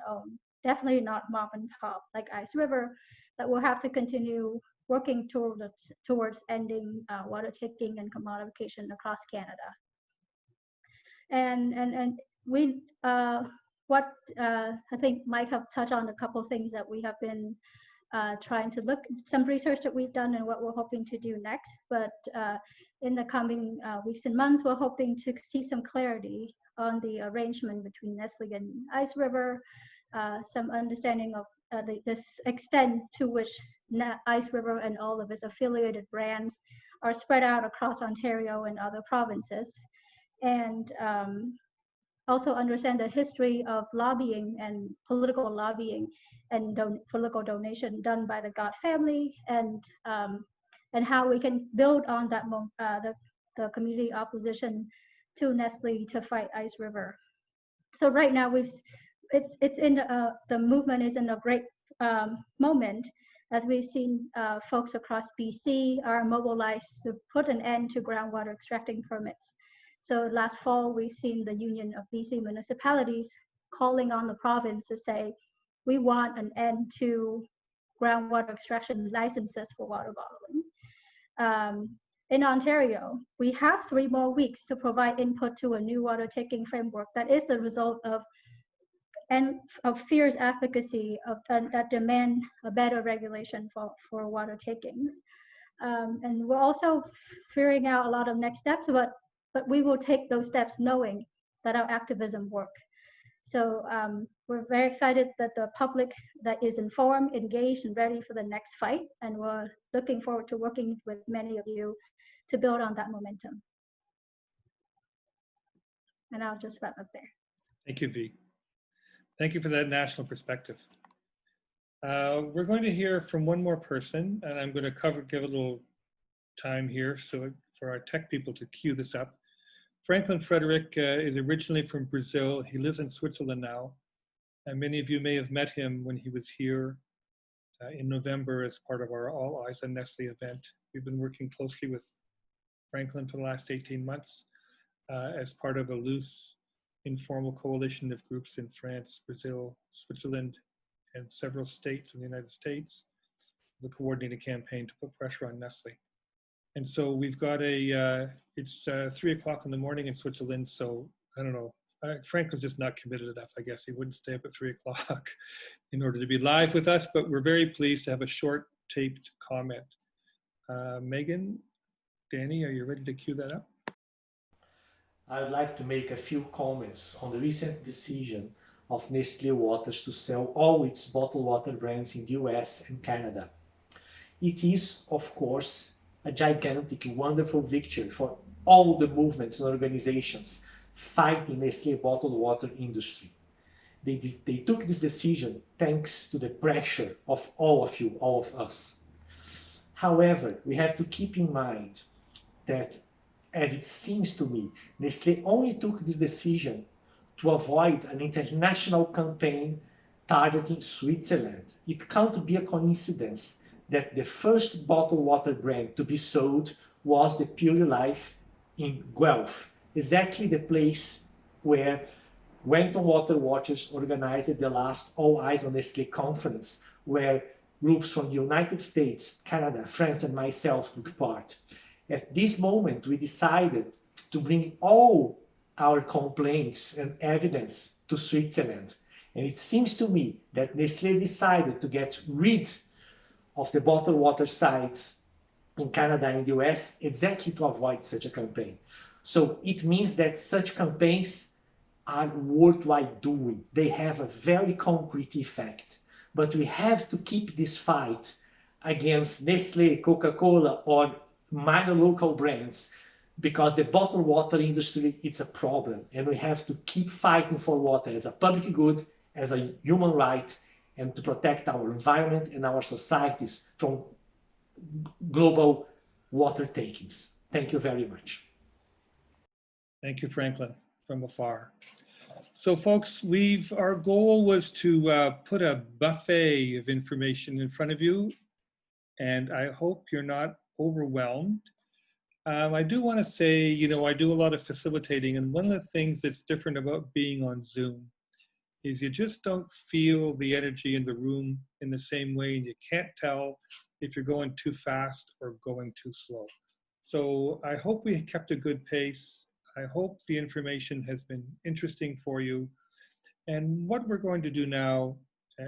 definitely not mom and pop like Ice River, that will have to continue working towards ending water taking and commodification across Canada. And we I think Mike have touched on a couple of things that we have been trying to some research that we've done and what we're hoping to do next. But in the coming weeks and months, we're hoping to see some clarity on the arrangement between Nestle and Ice River, some understanding of this extent to which Ice River and all of its affiliated brands are spread out across Ontario and other provinces, and also understand the history of lobbying and political lobbying and political donation done by the God family, and how we can build on that the community opposition to Nestle to fight Ice River. So right now it's in the movement is in a great moment, as we've seen folks across BC are mobilized to put an end to groundwater extracting permits. So last fall, we've seen the Union of BC Municipalities calling on the province to say, we want an end to groundwater extraction licenses for water bottling. In Ontario, we have 3 more weeks to provide input to a new water taking framework that is the result of fierce advocacy that demand a better regulation for water takings. And we're also figuring out a lot of next steps, but we will take those steps knowing that our activism work. So we're very excited that the public that is informed, engaged, and ready for the next fight. And we're looking forward to working with many of you to build on that momentum. And I'll just wrap up there. Thank you, V. Thank you for that national perspective. We're going to hear from one more person, and I'm going to give a little time here so for our tech people to queue this up. Franklin Frederick is originally from Brazil. He lives in Switzerland now, and many of you may have met him when he was here in November as part of our All Eyes on Nestle event. We've been working closely with Franklin for the last 18 months as part of a loose, informal coalition of groups in France, Brazil, Switzerland, and several states in the United States, the coordinated campaign to put pressure on Nestle. And so we've got it's 3 o'clock in the morning in Switzerland, so I don't know, Franklin's just not committed enough, I guess. He wouldn't stay up at 3 o'clock in order to be live with us, but we're very pleased to have a short taped comment. Megan, Danny, are you ready to cue that up? I would like to make a few comments on the recent decision of Nestle Waters to sell all its bottled water brands in the US and Canada. It is, of course, a gigantic, wonderful victory for all the movements and organizations fighting Nestle bottled water industry. They took this decision thanks to the pressure of all of you, all of us. However, we have to keep in mind that, as it seems to me, Nestle only took this decision to avoid an international campaign targeting Switzerland. It can't be a coincidence that the first bottled water brand to be sold was the Pure Life in Guelph, exactly the place where Wellington Water Watchers organized the last All Eyes on Nestle conference, where groups from the United States, Canada, France, and myself took part. At this moment, we decided to bring all our complaints and evidence to Switzerland. And it seems to me that Nestle decided to get rid of the bottled water sites in Canada and the US exactly to avoid such a campaign. So it means that such campaigns are worthwhile doing. They have a very concrete effect. But we have to keep this fight against Nestle, Coca-Cola, or minor local brands, because the bottled water industry is a problem, and we have to keep fighting for water as a public good, as a human right, and to protect our environment and our societies from global water takings. Thank you very much. Thank you, Franklin, from afar. So folks, our goal was to put a buffet of information in front of you, and I hope you're not overwhelmed. I do want to say, I do a lot of facilitating, and one of the things that's different about being on Zoom is you just don't feel the energy in the room in the same way, and you can't tell if you're going too fast or going too slow. So I hope we kept a good pace. I hope the information has been interesting for you. And what we're going to do now,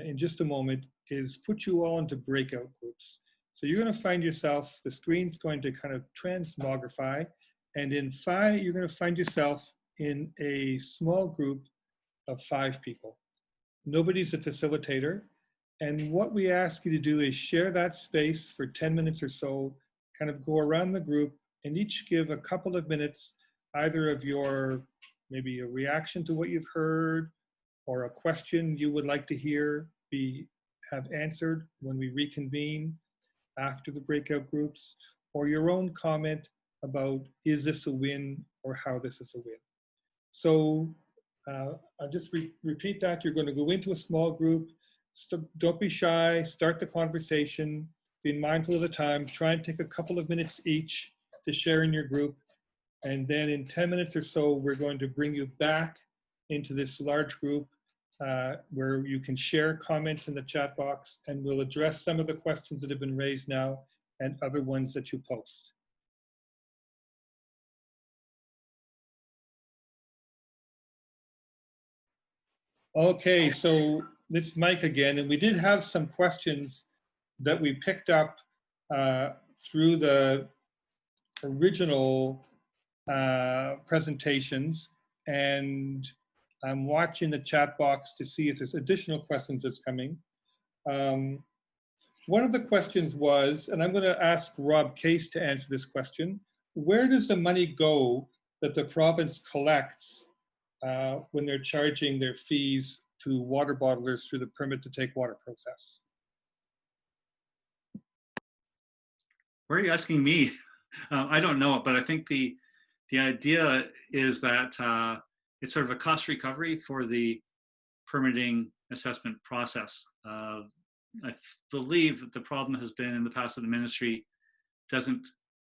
in just a moment, is put you all into breakout groups. So you're going to find yourself, the screen's going to kind of transmogrify, and in 5, you're going to find yourself in a small group of 5 people. Nobody's a facilitator. And what we ask you to do is share that space for 10 minutes or so, kind of go around the group and each give a couple of minutes, either of your, maybe a reaction to what you've heard, or a question you would like to hear have answered when we reconvene after the breakout groups, or your own comment about, is this a win or how this is a win. So I'll just repeat that. You're going to go into a small group. Don't be shy. Start the conversation. Be mindful of the time. Try and take a couple of minutes each to share in your group. And then in 10 minutes or so, we're going to bring you back into this large group where you can share comments in the chat box, and we'll address some of the questions that have been raised now and other ones that you post. Okay, so it's Mike again, and we did have some questions that we picked up through the original presentations, and I'm watching the chat box to see if there's additional questions that's coming. One of the questions was, and I'm going to ask Rob Case to answer this question, where does the money go that the province collects when they're charging their fees to water bottlers through the permit to take water process? Where are you asking me? I don't know, but I think the idea is that it's sort of a cost recovery for the permitting assessment process. I believe that the problem has been in the past that the ministry doesn't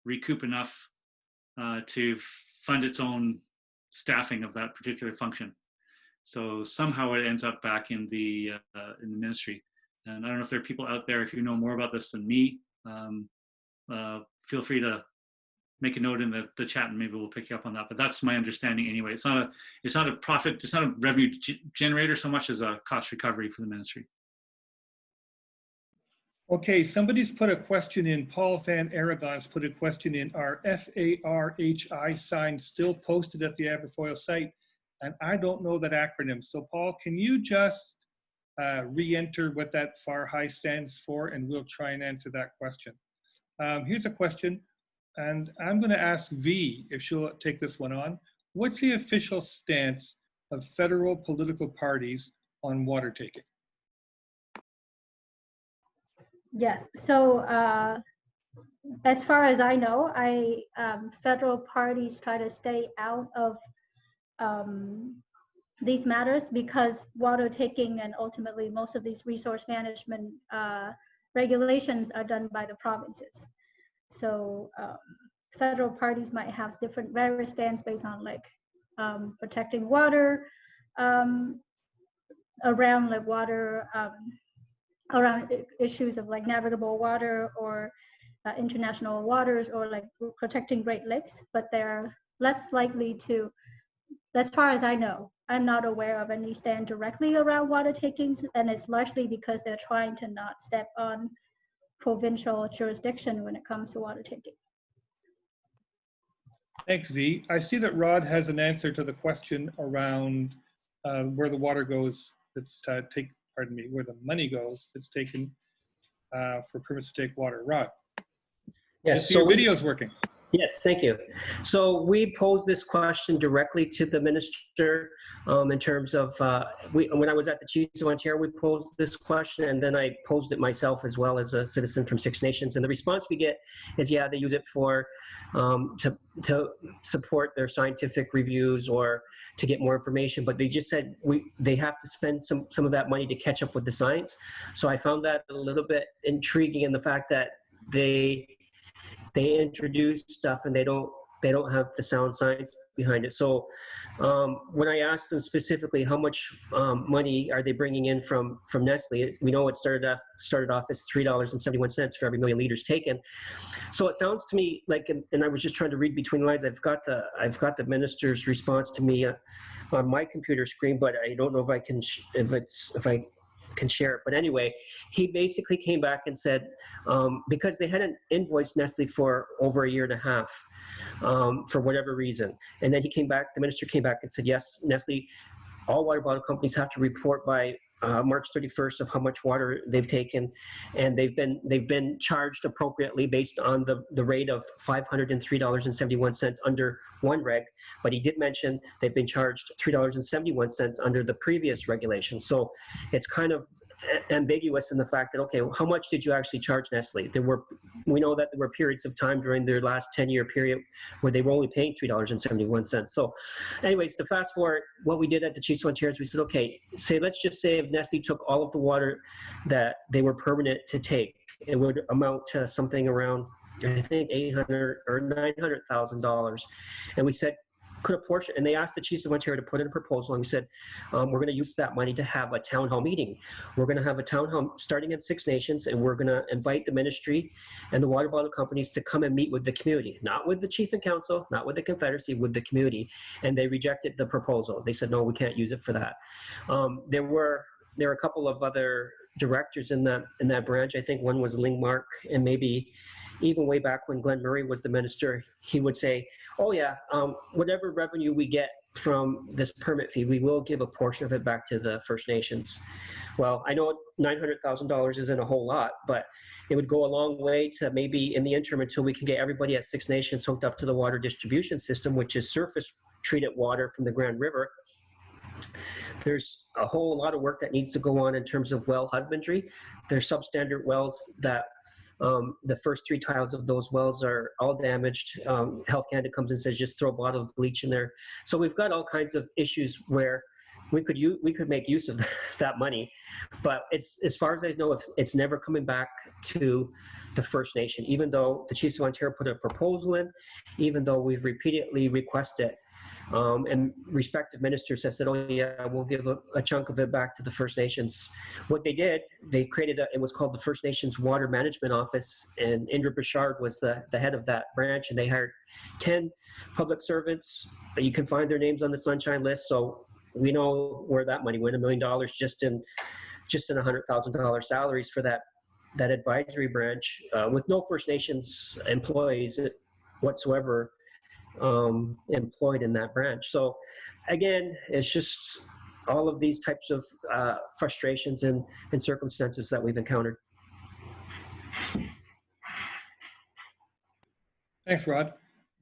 recoup enough to fund its own staffing of that particular function. So somehow it ends up back in the ministry. And I don't know if there are people out there who know more about this than me. Feel free to make a note in the chat and maybe we'll pick you up on that. But that's my understanding anyway. It's not a profit, it's not a revenue generator so much as a cost recovery for the ministry. Okay, somebody's put a question in. Paul Van Aragon's put a question in. Are FARHI signs still posted at the Aberfoyle site? And I don't know that acronym. So Paul, can you just re-enter what that FARHI stands for, and we'll try and answer that question. Here's a question, and I'm going to ask V if she'll take this one on. What's the official stance of federal political parties on water taking? Yes, so as far as I know, federal parties try to stay out of these matters because water taking and ultimately most of these resource management regulations are done by the provinces. So federal parties might have various stands based on like protecting water, around like water, around issues of like navigable water or international waters, or like protecting Great Lakes, but they're less likely to, as far as I know, I'm not aware of any stand directly around water takings, and it's largely because they're trying to not step on provincial jurisdiction when it comes to water taking. Thanks, V. I see that Rod has an answer to the question around where the water goes that's where the money goes that's taken for permits to take water. Rod. Yes, so your video's working. Yes, thank you. So we posed this question directly to the minister in terms of, when I was at the Chiefs of Ontario, we posed this question, and then I posed it myself as well as a citizen from Six Nations. And the response we get is, yeah, they use it for, to support their scientific reviews or to get more information, but they just said they have to spend some of that money to catch up with the science. So I found that a little bit intriguing in the fact that they introduce stuff and they don't have the sound science behind it. So when I asked them specifically how much money are they bringing in from Nestle, we know it started off as $3.71 for every million liters taken. So it sounds to me like, and I was just trying to read between the lines. I've got the minister's response to me on my computer screen, but I don't know if I can if I can share it. But anyway, he basically came back and said, because they hadn't invoiced Nestle for over a year and a half, for whatever reason. And then he came back, the minister came back and said, yes, Nestle, all water bottle companies have to report by March 31st of how much water they've taken, and they've been charged appropriately based on the rate of $503.71 under one reg. But he did mention they've been charged $3.71 under the previous regulation. So it's kind of ambiguous in the fact that, okay, how much did you actually charge Nestle? We know that there were periods of time during their last 10-year period where they were only paying $3.71. So anyways, to fast forward, what we did at the Chiefs Frontiers, we said, okay, let's just say if Nestle took all of the water that they were permanent to take, it would amount to something around, I think, $800,000 or $900,000. And we said, could a portion, and they asked the Chiefs of Ontario to put in a proposal, and we said, we're going to use that money to have a town hall meeting. We're going to have a town hall starting at Six Nations, and we're going to invite the ministry and the water bottle companies to come and meet with the community, not with the chief and council, not with the Confederacy, with the community. And they rejected the proposal. They said, no, we can't use it for that. There were a couple of other directors in that branch. I think one was Lingmark, and maybe even way back when Glenn Murray was the minister, he would say, oh yeah, whatever revenue we get from this permit fee, we will give a portion of it back to the First Nations. Well, I know $900,000 isn't a whole lot, but it would go a long way to maybe in the interim until we can get everybody at Six Nations hooked up to the water distribution system, which is surface treated water from the Grand River. There's a whole lot of work that needs to go on in terms of well husbandry. There's substandard wells that the first 3 tiles of those wells are all damaged. Health Canada comes and says, just throw a bottle of bleach in there. So we've got all kinds of issues where we could make use of that money. But it's, as far as I know, it's never coming back to the First Nation, even though the Chiefs of Ontario put a proposal in, even though we've repeatedly requested and respective ministers have said, oh yeah, we'll give a chunk of it back to the First Nations. What they did, they created it was called the First Nations Water Management Office, and Indra Bouchard was the head of that branch, and they hired 10 public servants. You can find their names on the Sunshine List, so we know where that money went, $1 million just in $100,000 salaries for that advisory branch, with no First Nations employees whatsoever employed in that branch. So again, it's just all of these types of frustrations and circumstances that we've encountered. Thanks, Rod.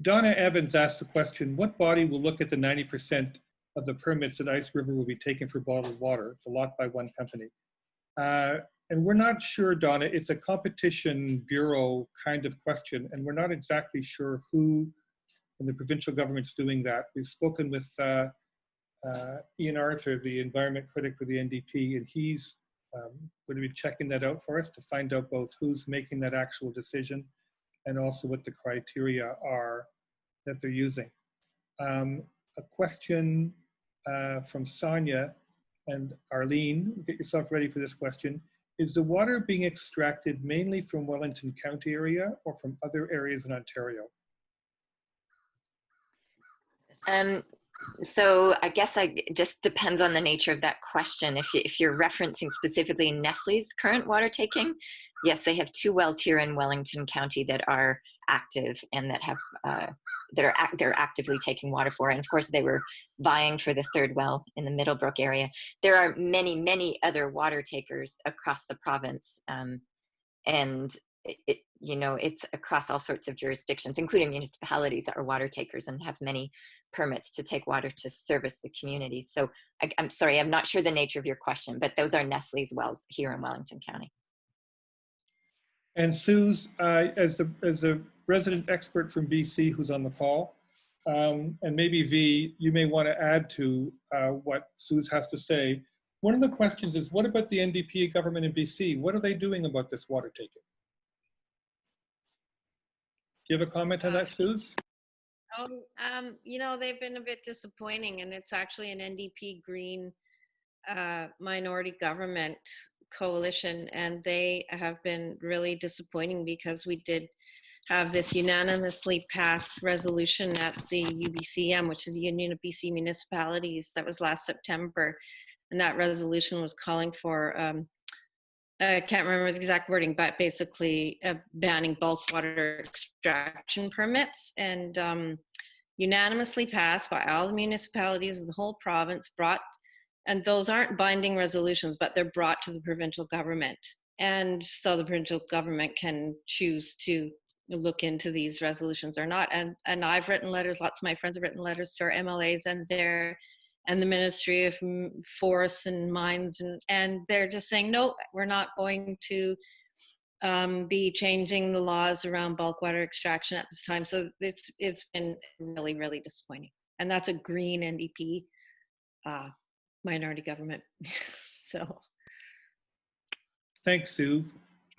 Donna Evans asked the question, what body will look at the 90% of the permits that Ice River will be taking for bottled water? It's a lot by one company. And we're not sure, Donna, it's a competition bureau kind of question, and we're not exactly sure who in the provincial government's doing that. We've spoken with Ian Arthur, the environment critic for the NDP, and he's going to be checking that out for us to find out both who's making that actual decision and also what the criteria are that they're using. A question from Sonia and Arlene, get yourself ready for this question. Is the water being extracted mainly from Wellington County area or from other areas in Ontario? So I guess it just depends on the nature of that question. If you're referencing specifically Nestle's current water taking, yes, they have 2 wells here in Wellington County that are active and that have they're actively taking water for. And of course, they were vying for the 3rd well in the Middlebrook area. There are many other water takers across the province, and it's across all sorts of jurisdictions, including municipalities that are water takers and have many permits to take water to service the community. So I'm sorry, I'm not sure the nature of your question, but those are Nestle's wells here in Wellington County. And Suze, as a resident expert from BC who's on the call, and maybe V, you may want to add to what Suze has to say. One of the questions is, what about the NDP government in BC? What are they doing about this water taking? Do you have a comment on that, Suze? They've been a bit disappointing, and it's actually an NDP Green minority government coalition, and they have been really disappointing because we did have this unanimously passed resolution at the UBCM, which is the Union of BC Municipalities, that was last September, and that resolution was calling for, I can't remember the exact wording, but basically banning bulk water extraction permits, and unanimously passed by all the municipalities of the whole province, and those aren't binding resolutions, but they're brought to the provincial government. And so the provincial government can choose to look into these resolutions or not. And I've written letters, lots of my friends have written letters to our MLAs and the Ministry of Forests and Mines, and they're just saying, no, we're not going to be changing the laws around bulk water extraction at this time. So it's been really, really disappointing. And that's a Green NDP minority government. So. Thanks, Sue.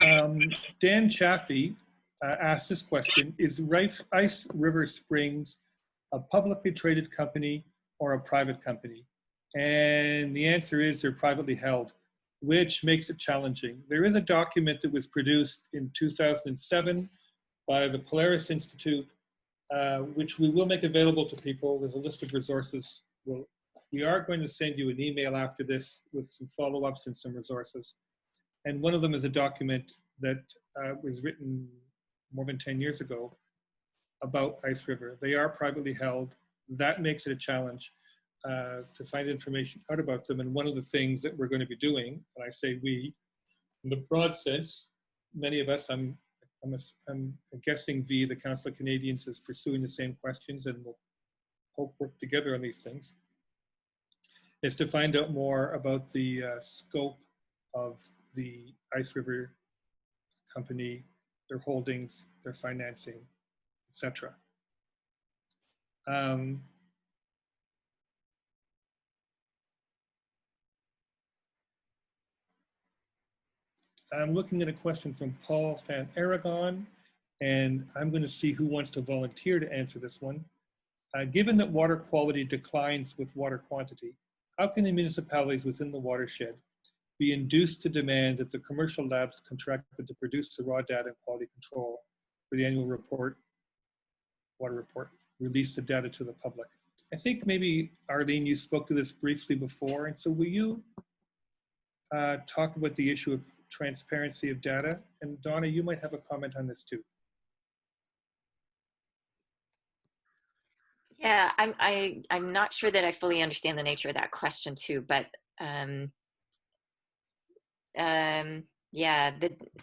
Dan Chaffee asked this question: is Ice River Springs a publicly traded company or a private company? And the answer is they're privately held, which makes it challenging. There is a document that was produced in 2007 by the Polaris Institute, which we will make available to people. There's a list of resources. We are going to send you an email after this with some follow-ups and some resources. And one of them is a document that was written more than 10 years ago about Ice River. They are privately held. That makes it a challenge to find information out about them. And one of the things that we're going to be doing, and I say we, in the broad sense, many of us, I'm guessing the Council of Canadians is pursuing the same questions, and we'll hope work together on these things, is to find out more about the scope of the Ice River Company, their holdings, their financing, etc. I'm looking at a question from Paul van Aragon, and I'm going to see who wants to volunteer to answer this one. Given that water quality declines with water quantity, how can the municipalities within the watershed be induced to demand that the commercial labs contracted to produce the raw data and quality control for the annual report, water report, release the data to the public? I think maybe, Arlene, you spoke to this briefly before, and so will you talk about the issue of transparency of data? And Donna, you might have a comment on this too. Yeah, I'm not sure that I fully understand the nature of that question too, but yeah,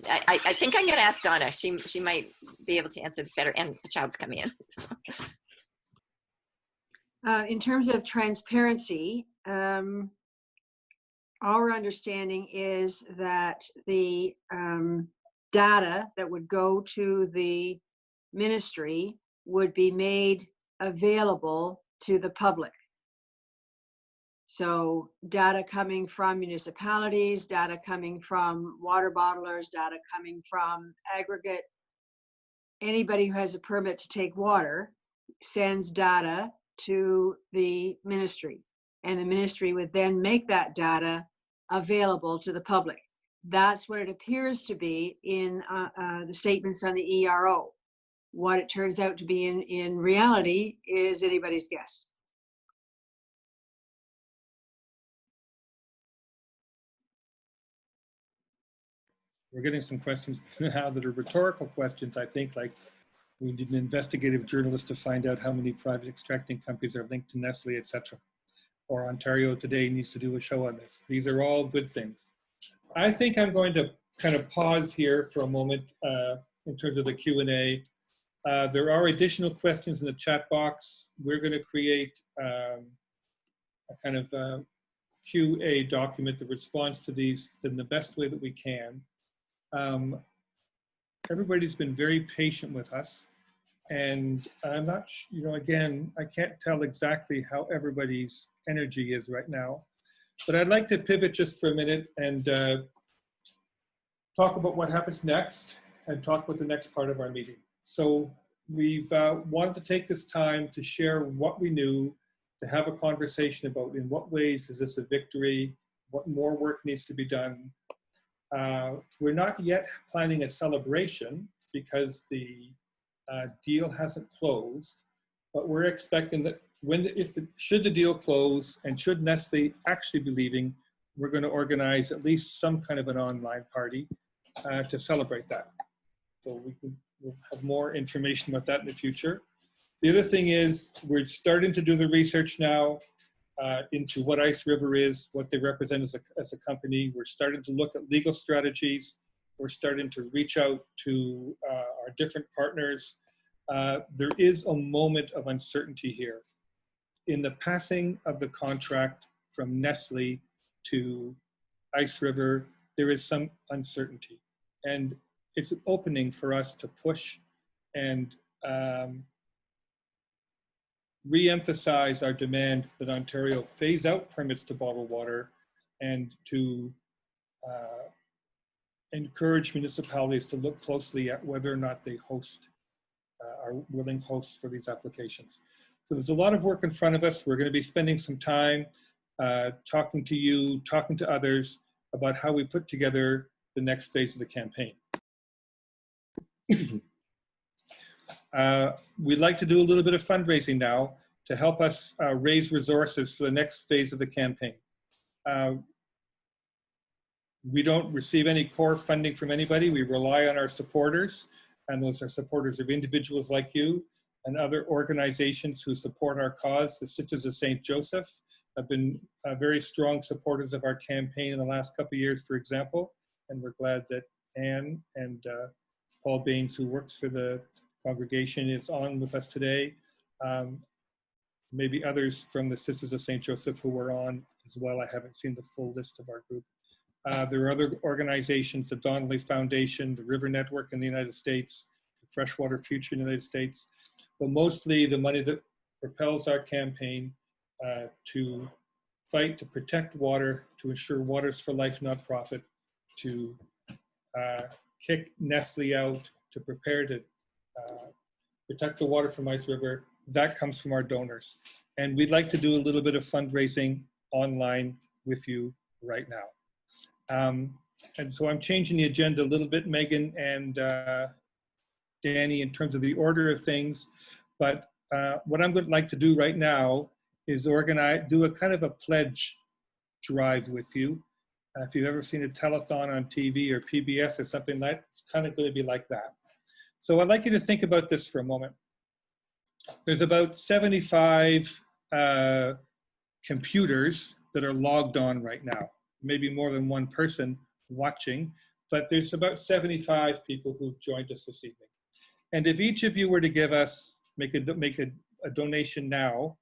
I think I'm going to ask Donna. She might be able to answer this better, and a child's coming in. In terms of transparency, our understanding is that the data that would go to the ministry would be made available to the public. So data coming from municipalities, data coming from water bottlers, data coming from aggregate, anybody who has a permit to take water sends data to the ministry, and the ministry would then make that data available to the public. That's what it appears to be in the statements on the ERO. What it turns out to be in reality is anybody's guess. We're getting some questions now that are rhetorical questions, I think, like we need an investigative journalist to find out how many private extracting companies are linked to Nestle, etc. Or Ontario Today needs to do a show on this. These are all good things. I think I'm going to kind of pause here for a moment in terms of the Q&A. There are additional questions in the chat box. We're going to create a kind of QA document that responds to these in the best way that we can. Everybody's been very patient with us, and I'm not, again, I can't tell exactly how everybody's energy is right now, but I'd like to pivot just for a minute and talk about what happens next and talk about the next part of our meeting. So we've wanted to take this time to share what we knew, to have a conversation about in what ways is this a victory, what more work needs to be done. We're not yet planning a celebration because the deal hasn't closed, but we're expecting that should the deal close and should Nestle actually be leaving, we're going to organize at least some kind of an online party to celebrate that. So we'll have more information about that in the future. The other thing is we're starting to do the research now into what Ice River is, what they represent as a company. We're starting to look at legal strategies. We're starting to reach out to our different partners. There is a moment of uncertainty here. In the passing of the contract from Nestle to Ice River, there is some uncertainty. And it's an opening for us to push and re-emphasize our demand that Ontario phase out permits to bottle water and to encourage municipalities to look closely at whether or not they are willing hosts for these applications. So there's a lot of work in front of us. We're going to be spending some time talking to you, talking to others about how we put together the next phase of the campaign. We'd like to do a little bit of fundraising now to help us raise resources for the next phase of the campaign. We don't receive any core funding from anybody. We rely on our supporters, and those are supporters of individuals like you and other organizations who support our cause. The Sisters of St. Joseph have been very strong supporters of our campaign in the last couple of years, for example, and we're glad that Anne and Paul Baines, who works for the congregation, is on with us today. Maybe others from the Sisters of St. Joseph who were on as well. I haven't seen the full list of our group. There are other organizations, the Donnelly Foundation, the River Network in the United States, the Freshwater Future in the United States, but mostly the money that propels our campaign to fight to protect water, to ensure water's for life, not profit, to kick Nestle out, to prepare to protect the water from Ice River. That comes from our donors. And we'd like to do a little bit of fundraising online with you right now. And so I'm changing the agenda a little bit, Megan and Danny, in terms of the order of things. But what I'm going to like to do right now is do a kind of a pledge drive with you. If you've ever seen a telethon on TV or PBS or something like that, it's kind of going to be like that. So I'd like you to think about this for a moment. There's about 75 computers that are logged on right now. Maybe more than one person watching, but there's about 75 people who've joined us this evening. And if each of you were to give us, make a donation now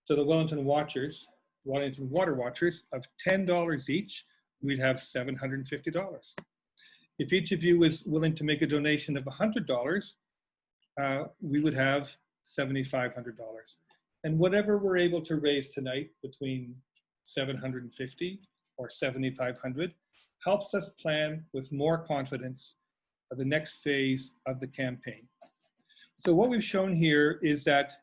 to the Wellington Water Watchers of $10 each, we'd have $750. If each of you was willing to make a donation of $100, we would have $7,500. And whatever we're able to raise tonight, between $750 or $7,500, helps us plan with more confidence of the next phase of the campaign. So what we've shown here is that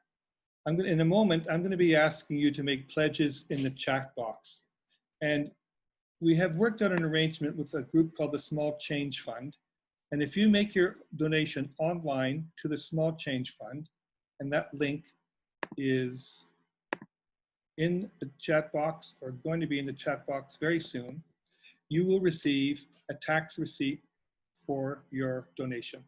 in a moment, I'm going to be asking you to make pledges in the chat box. And we have worked out an arrangement with a group called the Small Change Fund. And if you make your donation online to the Small Change Fund, and that link is in the chat box, or going to be in the chat box very soon, you will receive a tax receipt for your donation.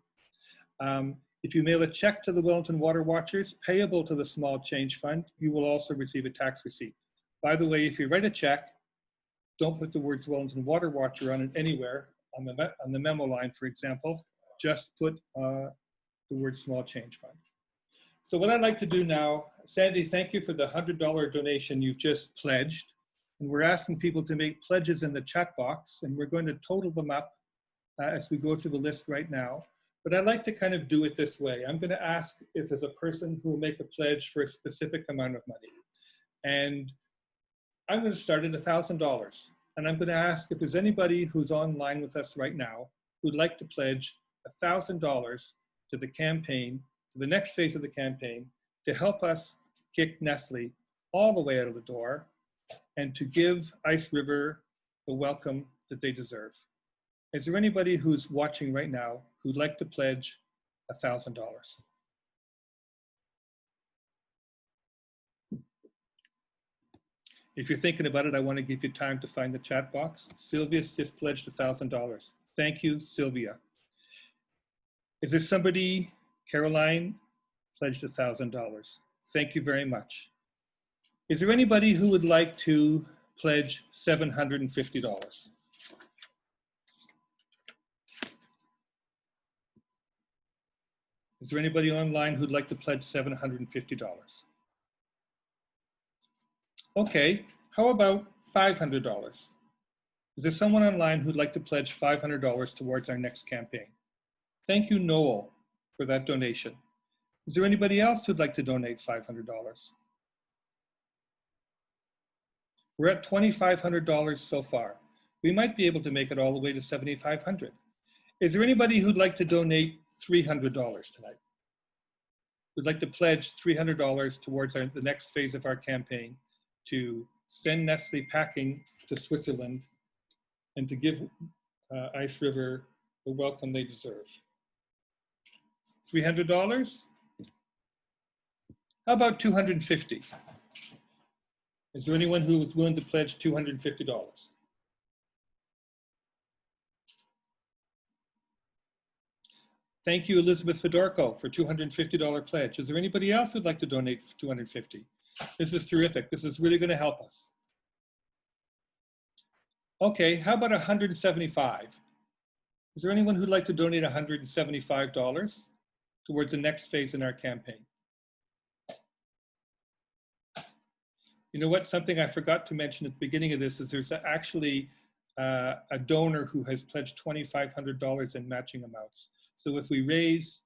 If you mail a check to the Wellington Water Watchers payable to the Small Change Fund, you will also receive a tax receipt. By the way, if you write a check, don't put the words Wellington Water Watcher on it anywhere on the memo line, for example. Just put the word Small Change Fund. So what I'd like to do now, Sandy, thank you for the $100 donation you've just pledged. And we're asking people to make pledges in the chat box, and we're going to total them up as we go through the list right now. But I'd like to kind of do it this way. I'm going to ask if there's a person who will make a pledge for a specific amount of money. And I'm going to start at $1,000. And I'm going to ask if there's anybody who's online with us right now who'd like to pledge $1,000 to the campaign, to the next phase of the campaign, to help us kick Nestle all the way out of the door and to give Ice River the welcome that they deserve. Is there anybody who's watching right now who'd like to pledge $1,000? If you're thinking about it, I want to give you time to find the chat box. Sylvia's just pledged $1,000. Thank you, Sylvia. Is there somebody, Caroline, pledged $1,000. Thank you very much. Is there anybody who would like to pledge $750? Is there anybody online who'd like to pledge $750? Okay, how about $500? Is there someone online who'd like to pledge $500 towards our next campaign? Thank you, Noel, for that donation. Is there anybody else who'd like to donate $500? We're at $2,500 so far. We might be able to make it all the way to $7,500. Is there anybody who'd like to donate $300 tonight? We'd like to pledge $300 towards the next phase of our campaign to send Nestle packing to Switzerland and to give Ice River the welcome they deserve. $300? How about $250? Is there anyone who is willing to pledge $250? Thank you, Elizabeth Fedorko, for $250 pledge. Is there anybody else who'd like to donate $250? This is terrific. This is really going to help us. Okay, how about $175? Is there anyone who'd like to donate $175 towards the next phase in our campaign? You know what? Something I forgot to mention at the beginning of this is there's actually a donor who has pledged $2,500 in matching amounts. So if we raise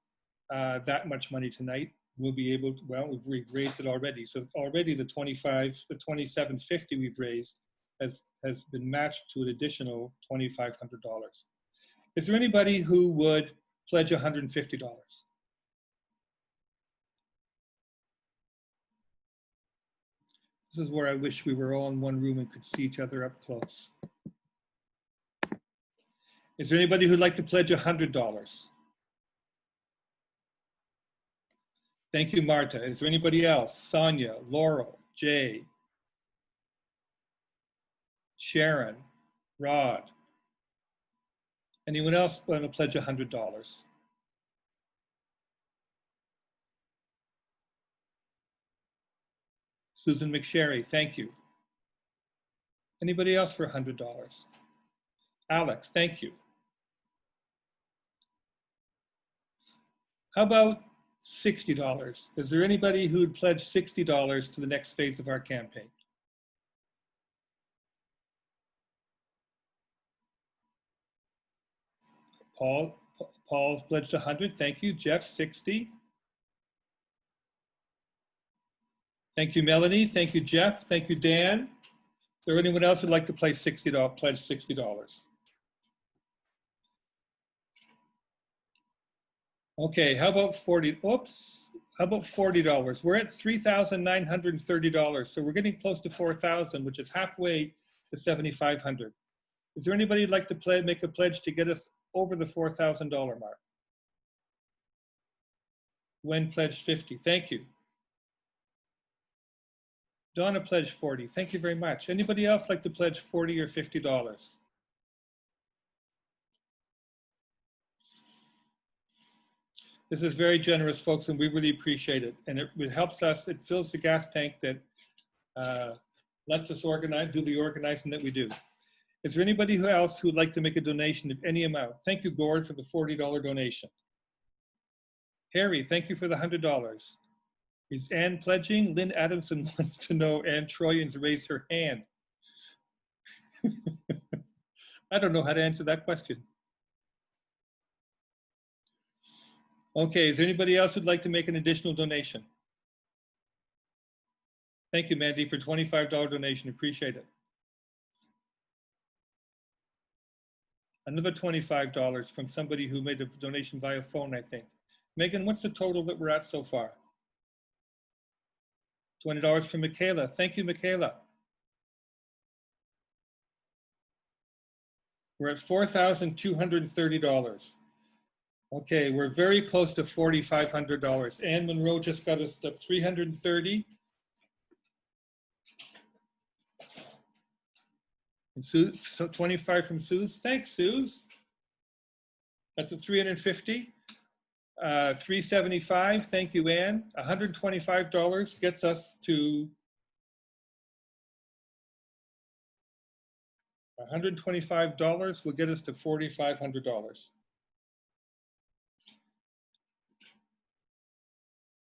that much money tonight, we'll be able to, well, we've raised it already. So already the $2,750 we've raised has been matched to an additional $2,500. Is there anybody who would pledge $150? This is where I wish we were all in one room and could see each other up close. Is there anybody who'd like to pledge $100? Thank you, Marta. Is there anybody else? Sonia, Laurel, Jay, Sharon, Rod. Anyone else want to pledge $100? Susan McSherry, thank you. Anybody else for $100? Alex, thank you. How about $60? Is there anybody who would pledge $60 to the next phase of our campaign? Paul's pledged 100. Thank you. Jeff, 60. Thank you, Melanie. Thank you, Jeff. Thank you, Dan. Is there anyone else who'd like to pledge $60? Okay, how about 40? Oops. How about $40? We're at $3,930. So we're getting close to 4,000, which is halfway to 7,500. Is there anybody who'd like to make a pledge to get us over the $4,000 mark? Gwen pledged 50. Thank you. Donna pledged 40. Thank you very much. Anybody else like to pledge $40 or $50? This is very generous, folks, and we really appreciate it. And it helps us, it fills the gas tank that lets us do the organizing that we do. Is there anybody else who would like to make a donation of any amount? Thank you, Gord, for the $40 donation. Harry, thank you for the $100. Is Ann pledging? Lynn Adamson wants to know Ann Troyan's raised her hand. I don't know how to answer that question. Okay, is there anybody else who'd like to make an additional donation? Thank you, Mandy, for $25 donation. Appreciate it. Another $25 from somebody who made a donation via phone, I think. Megan, what's the total that we're at so far? $20 from Michaela. Thank you, Michaela. We're at $4,230. Okay, we're very close to $4,500. Ann Monroe just got us up 330. And so 25 from Suze. Thanks, Suze. That's at 350. 375. Thank you, Ann. $125 gets us to $125 will get us to $4,500.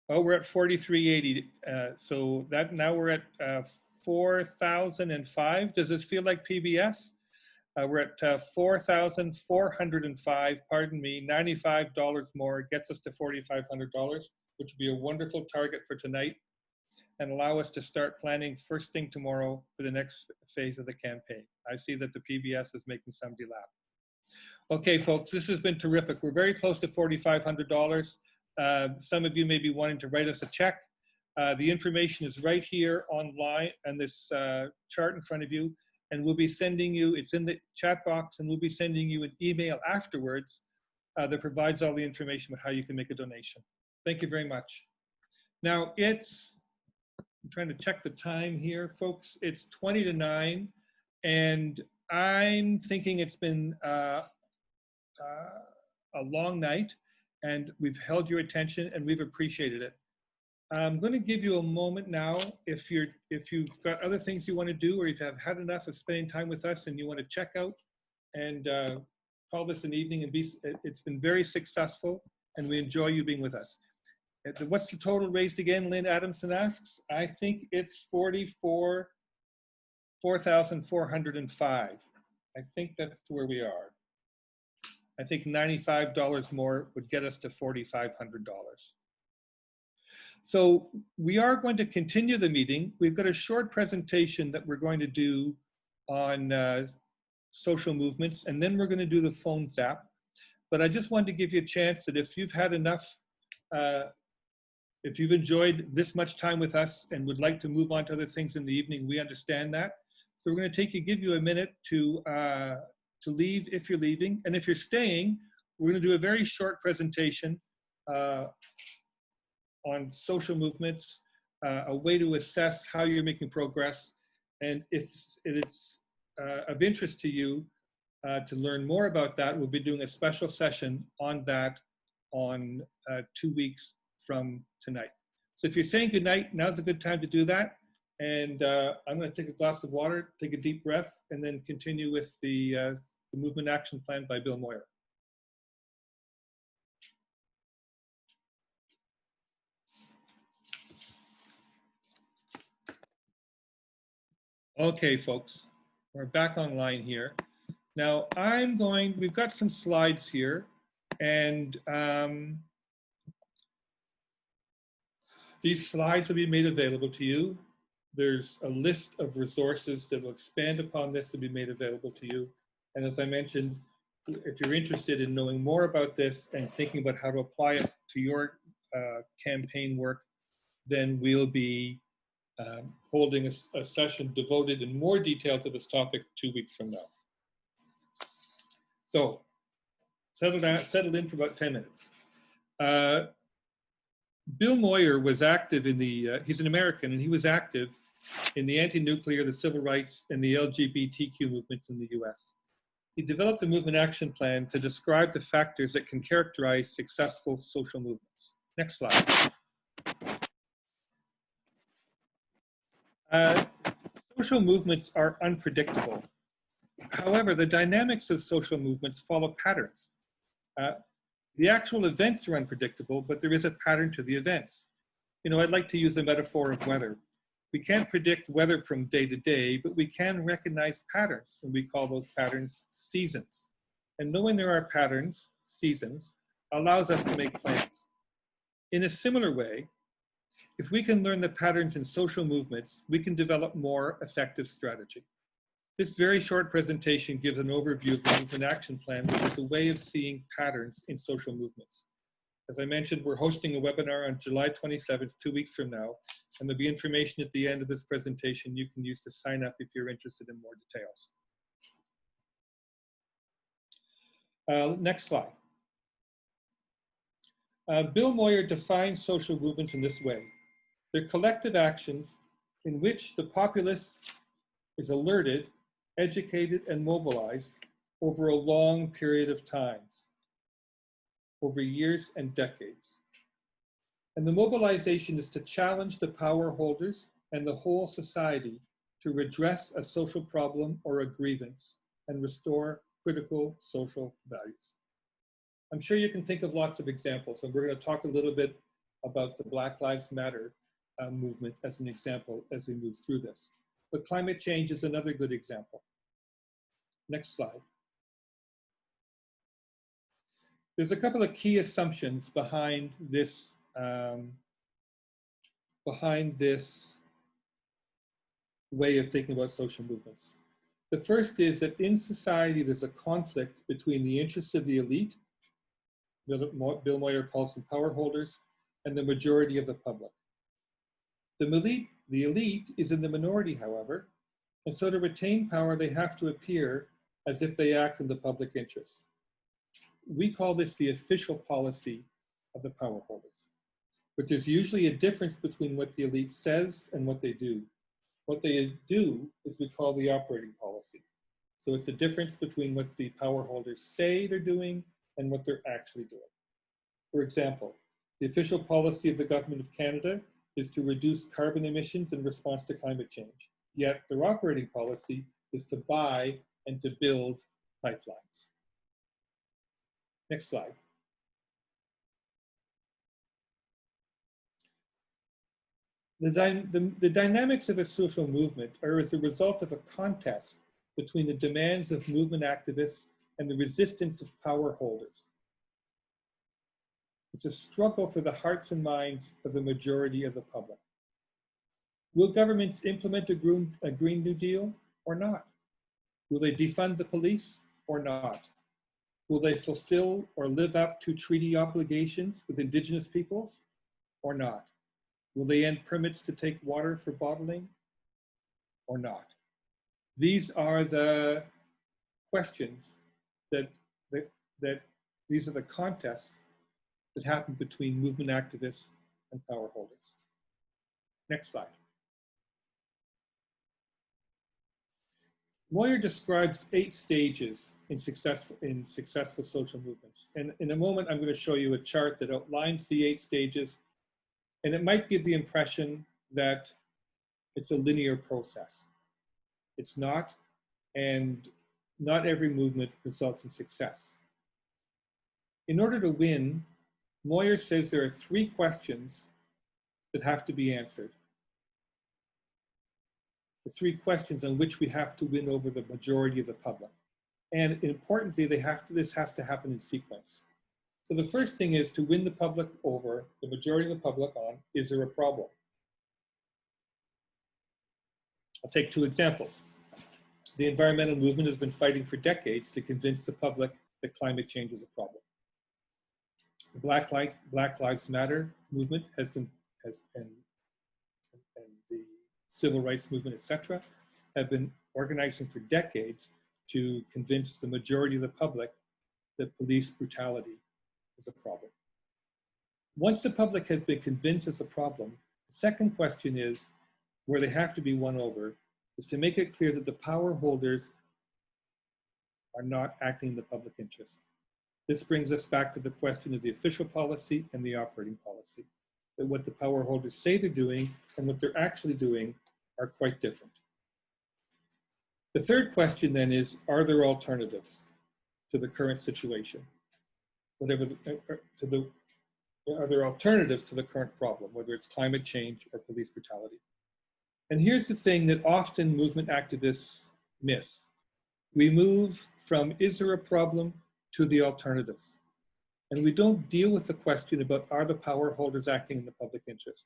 Oh, we're at 4,380. So that now we're at 4,005. Does this feel like PBS? We're at 4,405. Pardon me, $95 more gets us to $4,500, which would be a wonderful target for tonight, and allow us to start planning first thing tomorrow for the next phase of the campaign. I see that the PBS is making somebody laugh. Okay, folks, this has been terrific. We're very close to $4,500. Some of you may be wanting to write us a check. The information is right here online on this chart in front of you, and we'll be sending you, it's in the chat box, and we'll be sending you an email afterwards that provides all the information about how you can make a donation. Thank you very much. Now I'm trying to check the time here, folks. It's 20 to 9, and I'm thinking it's been a long night, and we've held your attention, and we've appreciated it. I'm going to give you a moment now. If you've got other things you want to do, or if you've had enough of spending time with us and you want to check out and call this an evening, and it's been very successful, and we enjoy you being with us. What's the total raised again, Lynn Adamson asks? I think it's 4,405. I think that's where we are. I think $95 more would get us to $4,500. So we are going to continue the meeting. We've got a short presentation that we're going to do on social movements, and then we're going to do the phone zap. But I just wanted to give you a chance that if you've had enough, if you've enjoyed this much time with us and would like to move on to other things in the evening, we understand that. So we're going to give you a minute to leave if you're leaving. And if you're staying, we're going to do a very short presentation on social movements, a way to assess how you're making progress. And if it's of interest to you to learn more about that, we'll be doing a special session on that on 2 weeks from tonight. So if you're saying goodnight, now's a good time to do that. And I'm going to take a glass of water, take a deep breath, and then continue with the Movement Action Plan by Bill Moyer. Okay, folks, we're back online here. Now we've got some slides here, and these slides will be made available to you. There's a list of resources that will expand upon this to be made available to you. And as I mentioned, if you're interested in knowing more about this and thinking about how to apply it to your campaign work, then we'll be holding a session devoted in more detail to this topic 2 weeks from now. So settle in for about 10 minutes. Bill Moyer was active in the, he's an American, and he was active in the anti-nuclear, the civil rights, and the LGBTQ movements in the US. He developed a movement action plan to describe the factors that can characterize successful social movements. Next slide. Social movements are unpredictable. However, the dynamics of social movements follow patterns. The actual events are unpredictable, but there is a pattern to the events. You know, I'd like to use the metaphor of weather. We can't predict weather from day to day, but we can recognize patterns, and we call those patterns seasons. And knowing there are patterns, seasons, allows us to make plans. In a similar way, if we can learn the patterns in social movements, we can develop more effective strategy. This very short presentation gives an overview of the Movement Action Plan, which is a way of seeing patterns in social movements. As I mentioned, we're hosting a webinar on July 27th, 2 weeks from now, and there'll be information at the end of this presentation you can use to sign up if you're interested in more details. Next slide. Bill Moyer defines social movements in this way. They're collective actions in which the populace is alerted educated, and mobilized over a long period of times, over years and decades. And the mobilization is to challenge the power holders and the whole society to redress a social problem or a grievance and restore critical social values. I'm sure you can think of lots of examples, and we're going to talk a little bit about the Black Lives Matter movement as an example as we move through this. But climate change is another good example. Next slide. There's a couple of key assumptions behind this way of thinking about social movements. The first is that in society, there's a conflict between the interests of the elite, Bill Moyer calls them power holders, and the majority of the public. The elite is in the minority, however, and so to retain power, they have to appear as if they act in the public interest. We call this the official policy of the power holders. But there's usually a difference between what the elite says and what they do. What they do is we call the operating policy. So it's the difference between what the power holders say they're doing and what they're actually doing. For example, the official policy of the Government of Canada is to reduce carbon emissions in response to climate change. Yet their operating policy is to buy and to build pipelines. Next slide. The dynamics of a social movement are as a result of a contest between the demands of movement activists and the resistance of power holders. It's a struggle for the hearts and minds of the majority of the public. Will governments implement a Green New Deal or not? Will they defund the police or not? Will they fulfill or live up to treaty obligations with Indigenous peoples or not? Will they end permits to take water for bottling or not? These are the questions these are the contests that happen between movement activists and power holders. Next slide. Moyer describes 8 stages in successful social movements. And in a moment, I'm going to show you a chart that outlines the 8 stages. And it might give the impression that it's a linear process. It's not, and not every movement results in success. In order to win, Moyer says there are 3 questions that have to be answered. The 3 questions on which we have to win over the majority of the public. And importantly, this has to happen in sequence. So the first thing is to win the public over, the majority of the public on, is there a problem? I'll take 2 examples. The environmental movement has been fighting for decades to convince the public that climate change is a problem. The Black Lives Matter movement and the civil rights movement, etc., have been organizing for decades to convince the majority of the public that police brutality is a problem. Once the public has been convinced it's a problem, the second question is, where they have to be won over, is to make it clear that the power holders are not acting in the public interest. This brings us back to the question of the official policy and the operating policy, that what the power holders say they're doing and what they're actually doing are quite different. The third question then is, are there alternatives to the current situation? Are there alternatives to the current problem, whether it's climate change or police brutality? And here's the thing that often movement activists miss. We move from is there a problem to the alternatives. And we don't deal with the question about are the power holders acting in the public interest?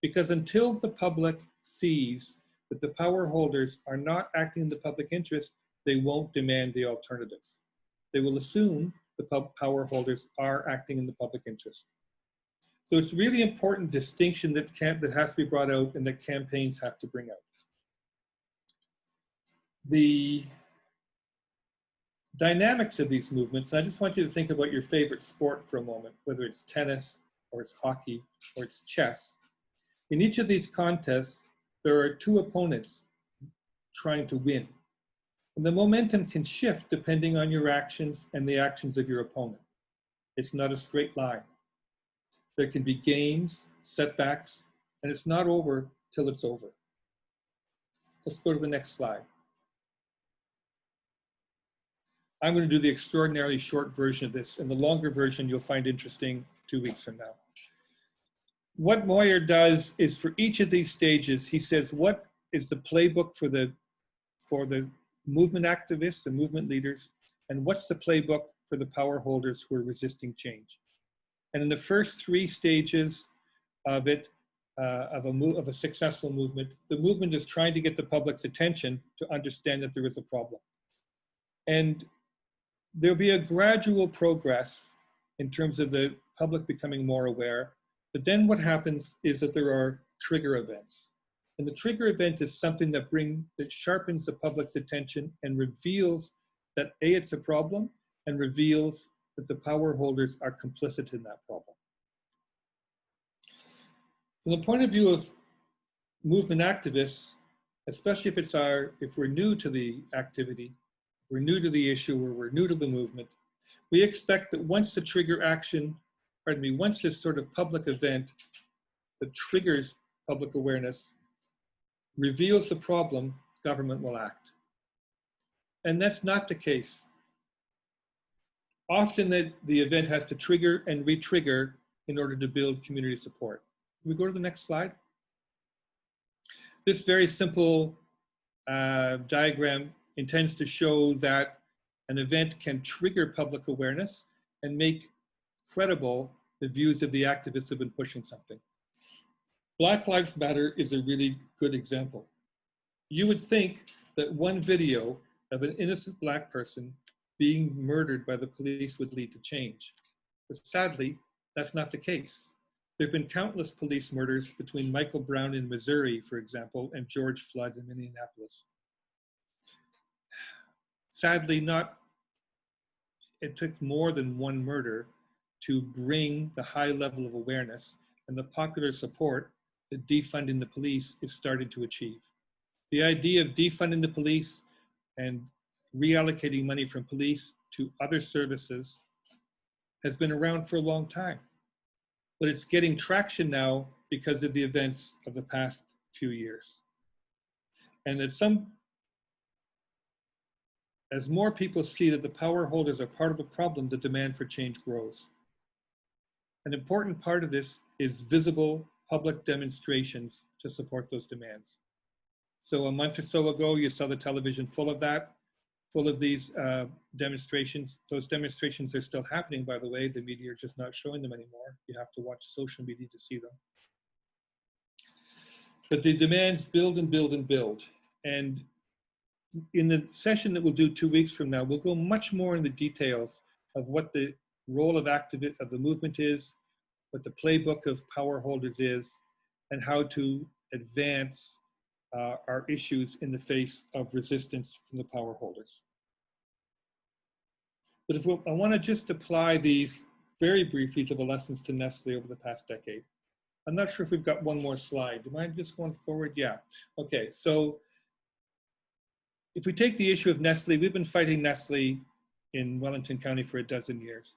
Because until the public sees that the power holders are not acting in the public interest, they won't demand the alternatives. They will assume the power holders are acting in the public interest. So it's really important distinction that has to be brought out and that campaigns have to bring out. The dynamics of these movements, I just want you to think about your favorite sport for a moment, whether it's tennis or it's hockey or it's chess. In each of these contests, there are 2 opponents trying to win. And the momentum can shift depending on your actions and the actions of your opponent. It's not a straight line. There can be gains, setbacks, and it's not over till it's over. Let's go to the next slide. I'm going to do the extraordinarily short version of this, and the longer version you'll find interesting 2 weeks from now. What Moyer does is for each of these stages, he says, what is the playbook for the movement activists, the movement leaders, and what's the playbook for the power holders who are resisting change? And in the first 3 stages of it, of a successful movement, the movement is trying to get the public's attention to understand that there is a problem. And there'll be a gradual progress in terms of the public becoming more aware. But then what happens is that there are trigger events. And the trigger event is something that sharpens the public's attention and reveals that A, it's a problem, and reveals that the power holders are complicit in that problem. From the point of view of movement activists, especially if we're new to the activity, we're new to the issue, or we're new to the movement, we expect that once the trigger action, once this sort of public event that triggers public awareness reveals the problem, government will act. And that's not the case. Often the event has to trigger and re-trigger in order to build community support. Can we go to the next slide? This very simple diagram intends to show that an event can trigger public awareness and make credible the views of the activists who have been pushing something. Black Lives Matter is a really good example. You would think that one video of an innocent Black person being murdered by the police would lead to change. But sadly, that's not the case. There have been countless police murders between Michael Brown in Missouri, for example, and George Floyd in Minneapolis. Sadly, it took more than one murder to bring the high level of awareness and the popular support that defunding the police is starting to achieve. The idea of defunding the police and reallocating money from police to other services has been around for a long time, but it's getting traction now because of the events of the past few years. And as more people see that the power holders are part of the problem, the demand for change grows. An important part of this is visible public demonstrations to support those demands. So a month or so ago, you saw the television full of these demonstrations. Those demonstrations are still happening, by the way. The media are just not showing them anymore. You have to watch social media to see them. But the demands build and build and build. And in the session that we'll do 2 weeks from now, we'll go much more in the details of what the role of the movement is, what the playbook of power holders is, and how to advance our issues in the face of resistance from the power holders. But I want to just apply these very briefly to the lessons to Nestle over the past decade. I'm not sure if we've got one more slide. Do you mind just going forward? Yeah. Okay, so if we take the issue of Nestle, we've been fighting Nestle in Wellington County for 12 years.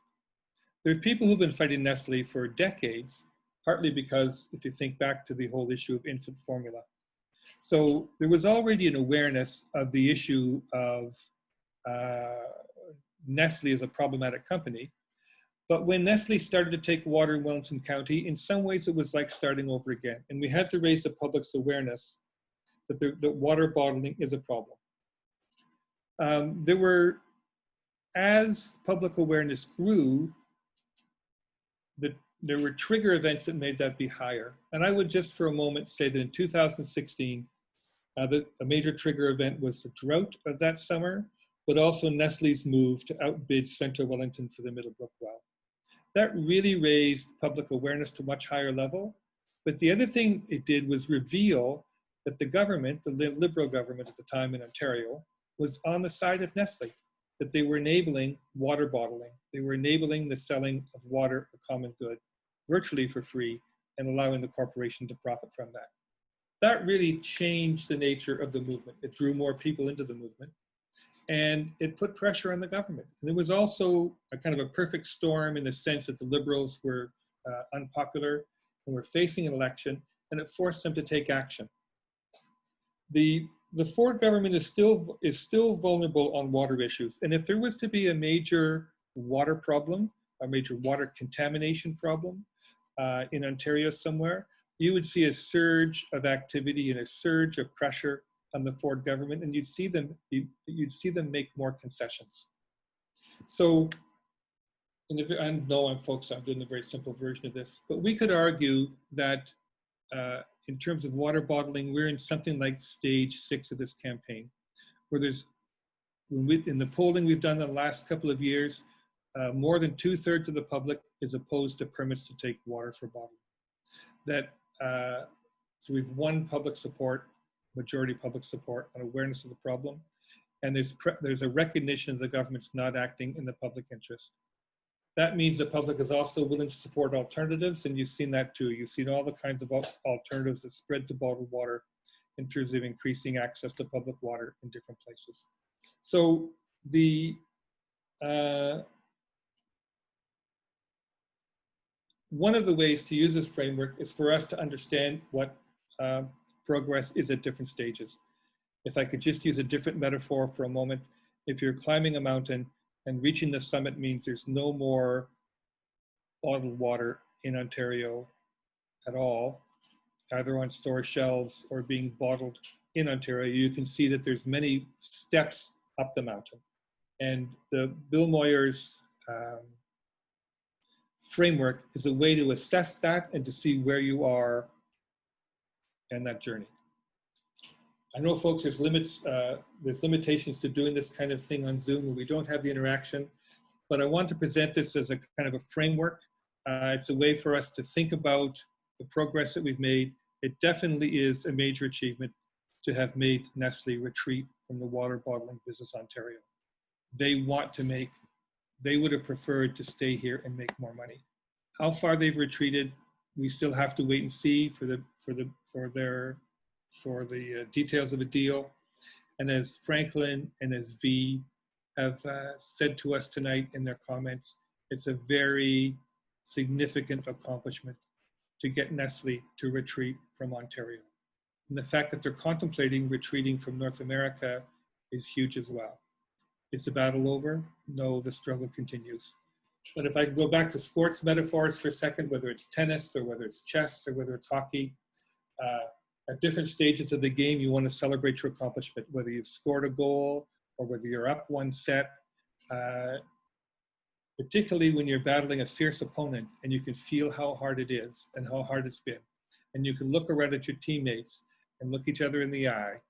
There are people who've been fighting Nestle for decades, partly because if you think back to the whole issue of infant formula. So there was already an awareness of the issue of Nestle as a problematic company. But when Nestle started to take water in Wellington County, in some ways it was like starting over again. And we had to raise the public's awareness that water bottling is a problem. As public awareness grew, there were trigger events that made that be higher. And I would just for a moment say that in 2016, a major trigger event was the drought of that summer, but also Nestle's move to outbid Central Wellington for the Middlebrook well. That really raised public awareness to a much higher level. But the other thing it did was reveal that the government, the Liberal government at the time in Ontario, was on the side of Nestle, that they were enabling water bottling. They were enabling the selling of water, a common good, virtually for free, and allowing the corporation to profit from that. That really changed the nature of the movement. It drew more people into the movement. And it put pressure on the government. And it was also a kind of a perfect storm in the sense that the Liberals were unpopular and were facing an election, and it forced them to take action. The Ford government is still vulnerable on water issues. And if there was to be a major water problem, a major water contamination problem in Ontario somewhere, you would see a surge of activity and a surge of pressure on the Ford government, and you'd see them make more concessions. So, and I know folks, I'm doing a very simple version of this, but we could argue that in terms of water bottling, we're in something like stage 6 of this campaign, where in the polling we've done in the last couple of years, more than 2/3 of the public is opposed to permits to take water for bottling. So we've won public support, majority public support on awareness of the problem, and there's a recognition that the government's not acting in the public interest. That means the public is also willing to support alternatives, and you've seen that too. You've seen all the kinds of alternatives that spread to bottled water in terms of increasing access to public water in different places. So one of the ways to use this framework is for us to understand what progress is at different stages. If I could just use a different metaphor for a moment, if you're climbing a mountain and reaching the summit means there's no more bottled water in Ontario at all, either on store shelves or being bottled in Ontario, you can see that there's many steps up the mountain. And the Bill Moyer's framework is a way to assess that and to see where you are in that journey. I know, folks, there's limitations to doing this kind of thing on Zoom where we don't have the interaction, but I want to present this as a kind of a framework. It's a way for us to think about the progress that we've made. It definitely is a major achievement to have made Nestle retreat from the water bottling business Ontario. They would have preferred to stay here and make more money. How far they've retreated, we still have to wait and see for the details of the deal. And as Franklin and as V have said to us tonight in their comments, it's a very significant accomplishment to get Nestle to retreat from Ontario. And the fact that they're contemplating retreating from North America is huge as well. Is the battle over? No, the struggle continues. But if I can go back to sports metaphors for a second, whether it's tennis or whether it's chess or whether it's hockey, at different stages of the game, you want to celebrate your accomplishment, whether you've scored a goal or whether you're up one set, particularly when you're battling a fierce opponent and you can feel how hard it is and how hard it's been. And you can look around at your teammates and look each other in the eye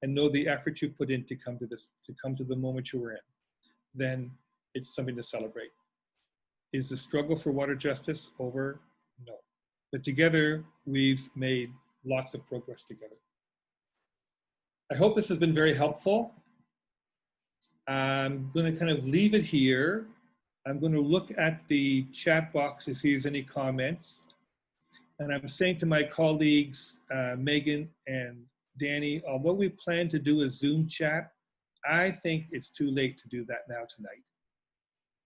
and know the effort you put in to come to the moment you were in. Then it's something to celebrate. Is the struggle for water justice over? No. But together, we've made lots of progress together. I hope this has been very helpful. I'm going to kind of leave it here. I'm going to look at the chat box to see if there's any comments. And I'm saying to my colleagues, Megan and Danny, although we plan to do a Zoom chat, I think it's too late to do that now tonight.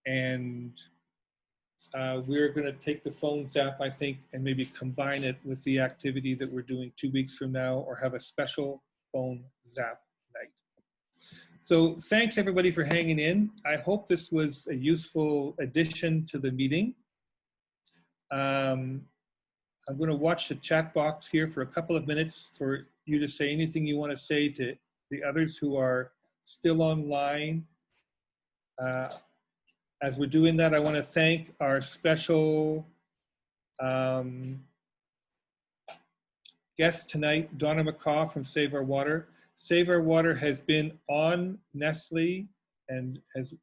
And we're going to take the phone zap, I think, and maybe combine it with the activity that we're doing 2 weeks from now, or have a special phone zap night. So thanks everybody for hanging in. I hope this was a useful addition to the meeting. I'm going to watch the chat box here for a couple of minutes for you to say anything you want to say to the others who are still online. As we're doing that, I want to thank our special guest tonight, Donna McCaw from Save Our Water. Save Our Water has been on Nestle and has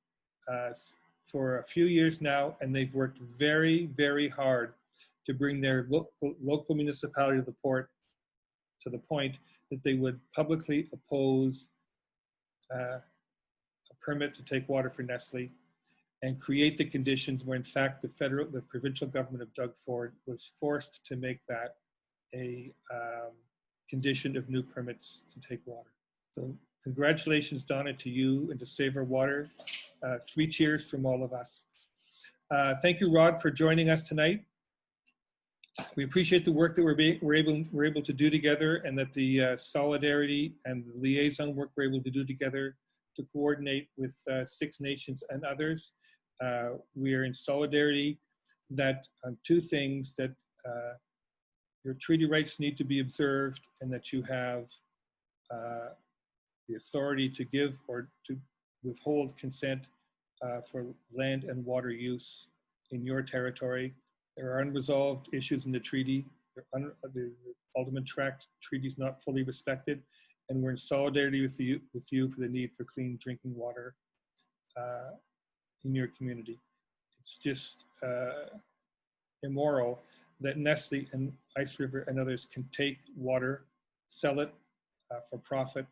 for a few years now, and they've worked very, very hard to bring their local municipality to the point that they would publicly oppose a permit to take water for Nestle and create the conditions where, in fact, the provincial government of Doug Ford was forced to make that a condition of new permits to take water. So Congratulations, Donna, to you and to Save Our Water. 3 cheers from all of us. Thank you, Rod, for joining us tonight. We appreciate the work that we're able to do together, and that the solidarity and the liaison work we're able to do together to coordinate with 6 nations and others. We are in solidarity that on 2 things, that your treaty rights need to be observed, and that you have the authority to give or to withhold consent for land and water use in your territory. There are unresolved issues in the treaty. The ultimate tract treaty is not fully respected, and we're in solidarity with you for the need for clean drinking water in your community. It's just immoral that Nestle and Ice River and others can take water, sell it for profit,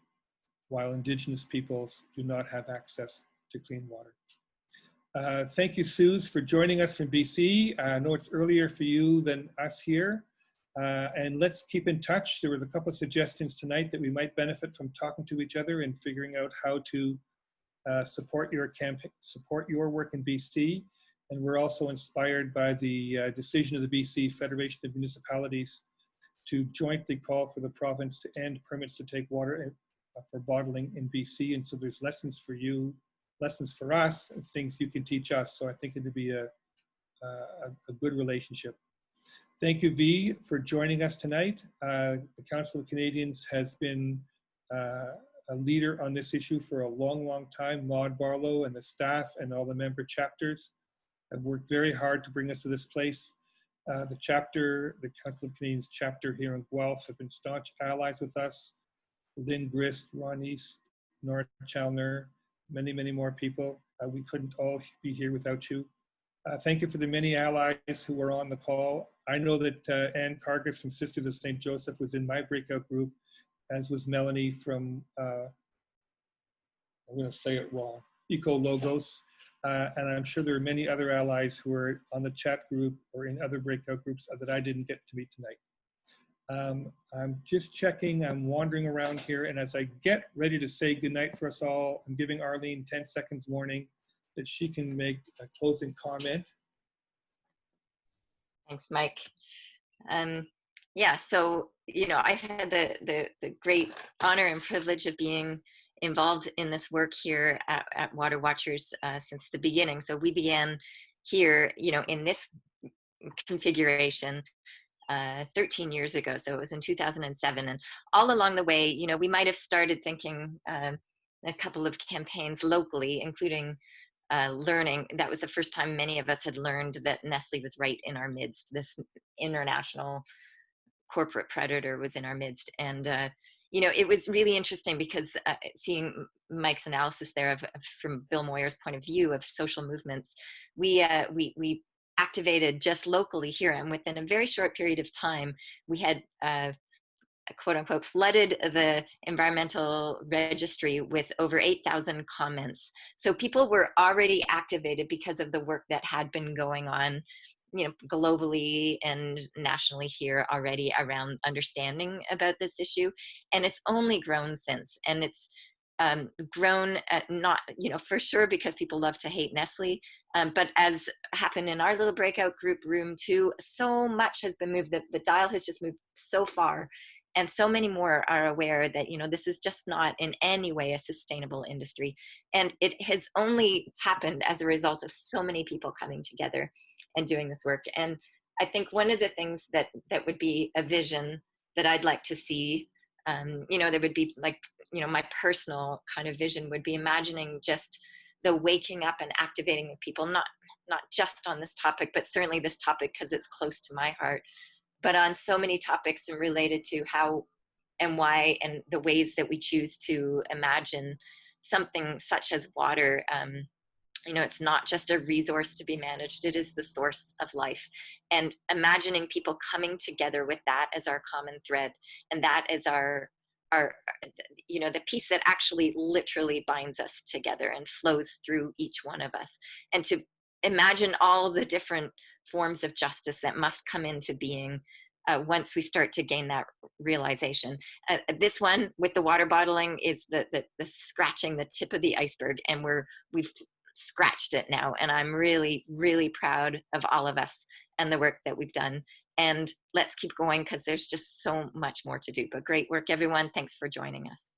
while Indigenous peoples do not have access to clean water. Thank you, Suze, for joining us from BC. I know it's earlier for you than us here. And let's keep in touch. There was a couple of suggestions tonight that we might benefit from talking to each other and figuring out how to support your campaign, support your work in BC. And we're also inspired by the decision of the BC Federation of Municipalities to jointly call for the province to end permits to take water for bottling in BC. And so there's lessons for you, lessons for us, and things you can teach us. So I think it'd be a good relationship. Thank you, V, for joining us tonight. The Council of Canadians has been a leader on this issue for a long, long time. Maud Barlow and the staff and all the member chapters have worked very hard to bring us to this place. The Council of Canadians chapter here in Guelph have been staunch allies with us. Lynn Grist, Ron East, Nora Chalner, many, many more people. We couldn't all be here without you. Thank you for the many allies who were on the call. I know that Ann Cargus from Sisters of St. Joseph was in my breakout group, as was Melanie from, I'm going to say it wrong, Eco Logos. And I'm sure there are many other allies who are on the chat group or in other breakout groups that I didn't get to meet tonight. I'm just checking, I'm wandering around here, and as I get ready to say goodnight for us all, I'm giving Arlene 10 seconds warning that she can make a closing comment. Thanks, Mike. Yeah, so, you know, I've had the great honor and privilege of being involved in this work here at Water Watchers since the beginning. So we began here, you know, in this configuration 13 years ago. So it was in 2007. And all along the way, you know, we might have started thinking a couple of campaigns locally, including learning. That was the first time many of us had learned that Nestle was right in our midst. This international corporate predator was in our midst. And, you know, it was really interesting because seeing Mike's analysis there from Bill Moyer's point of view of social movements, we activated just locally here, and within a very short period of time, we had quote unquote flooded the environmental registry with over 8,000 comments. So people were already activated because of the work that had been going on, you know, globally and nationally here already around understanding about this issue. And it's only grown since, and it's grown not, you know, for sure because people love to hate Nestle, but as happened in our little breakout group room too, so much has been moved, that the dial has just moved so far, and so many more are aware that, you know, this is just not in any way a sustainable industry. And it has only happened as a result of so many people coming together and doing this work. And I think one of the things that would be a vision that I'd like to see, you know, there would be like, you know, my personal kind of vision would be imagining just the waking up and activating of people, not just on this topic, but certainly this topic because it's close to my heart, but on so many topics and related to how and why and the ways that we choose to imagine something such as water. You know, it's not just a resource to be managed, it is the source of life. And imagining people coming together with that as our common thread, and that is our you know, the piece that actually literally binds us together and flows through each one of us. And to imagine all the different forms of justice that must come into being once we start to gain that realization. This one with the water bottling is the scratching the tip of the iceberg, and we've scratched it now. And I'm really, really proud of all of us and the work that we've done. And let's keep going, because there's just so much more to do. But great work, everyone. Thanks for joining us.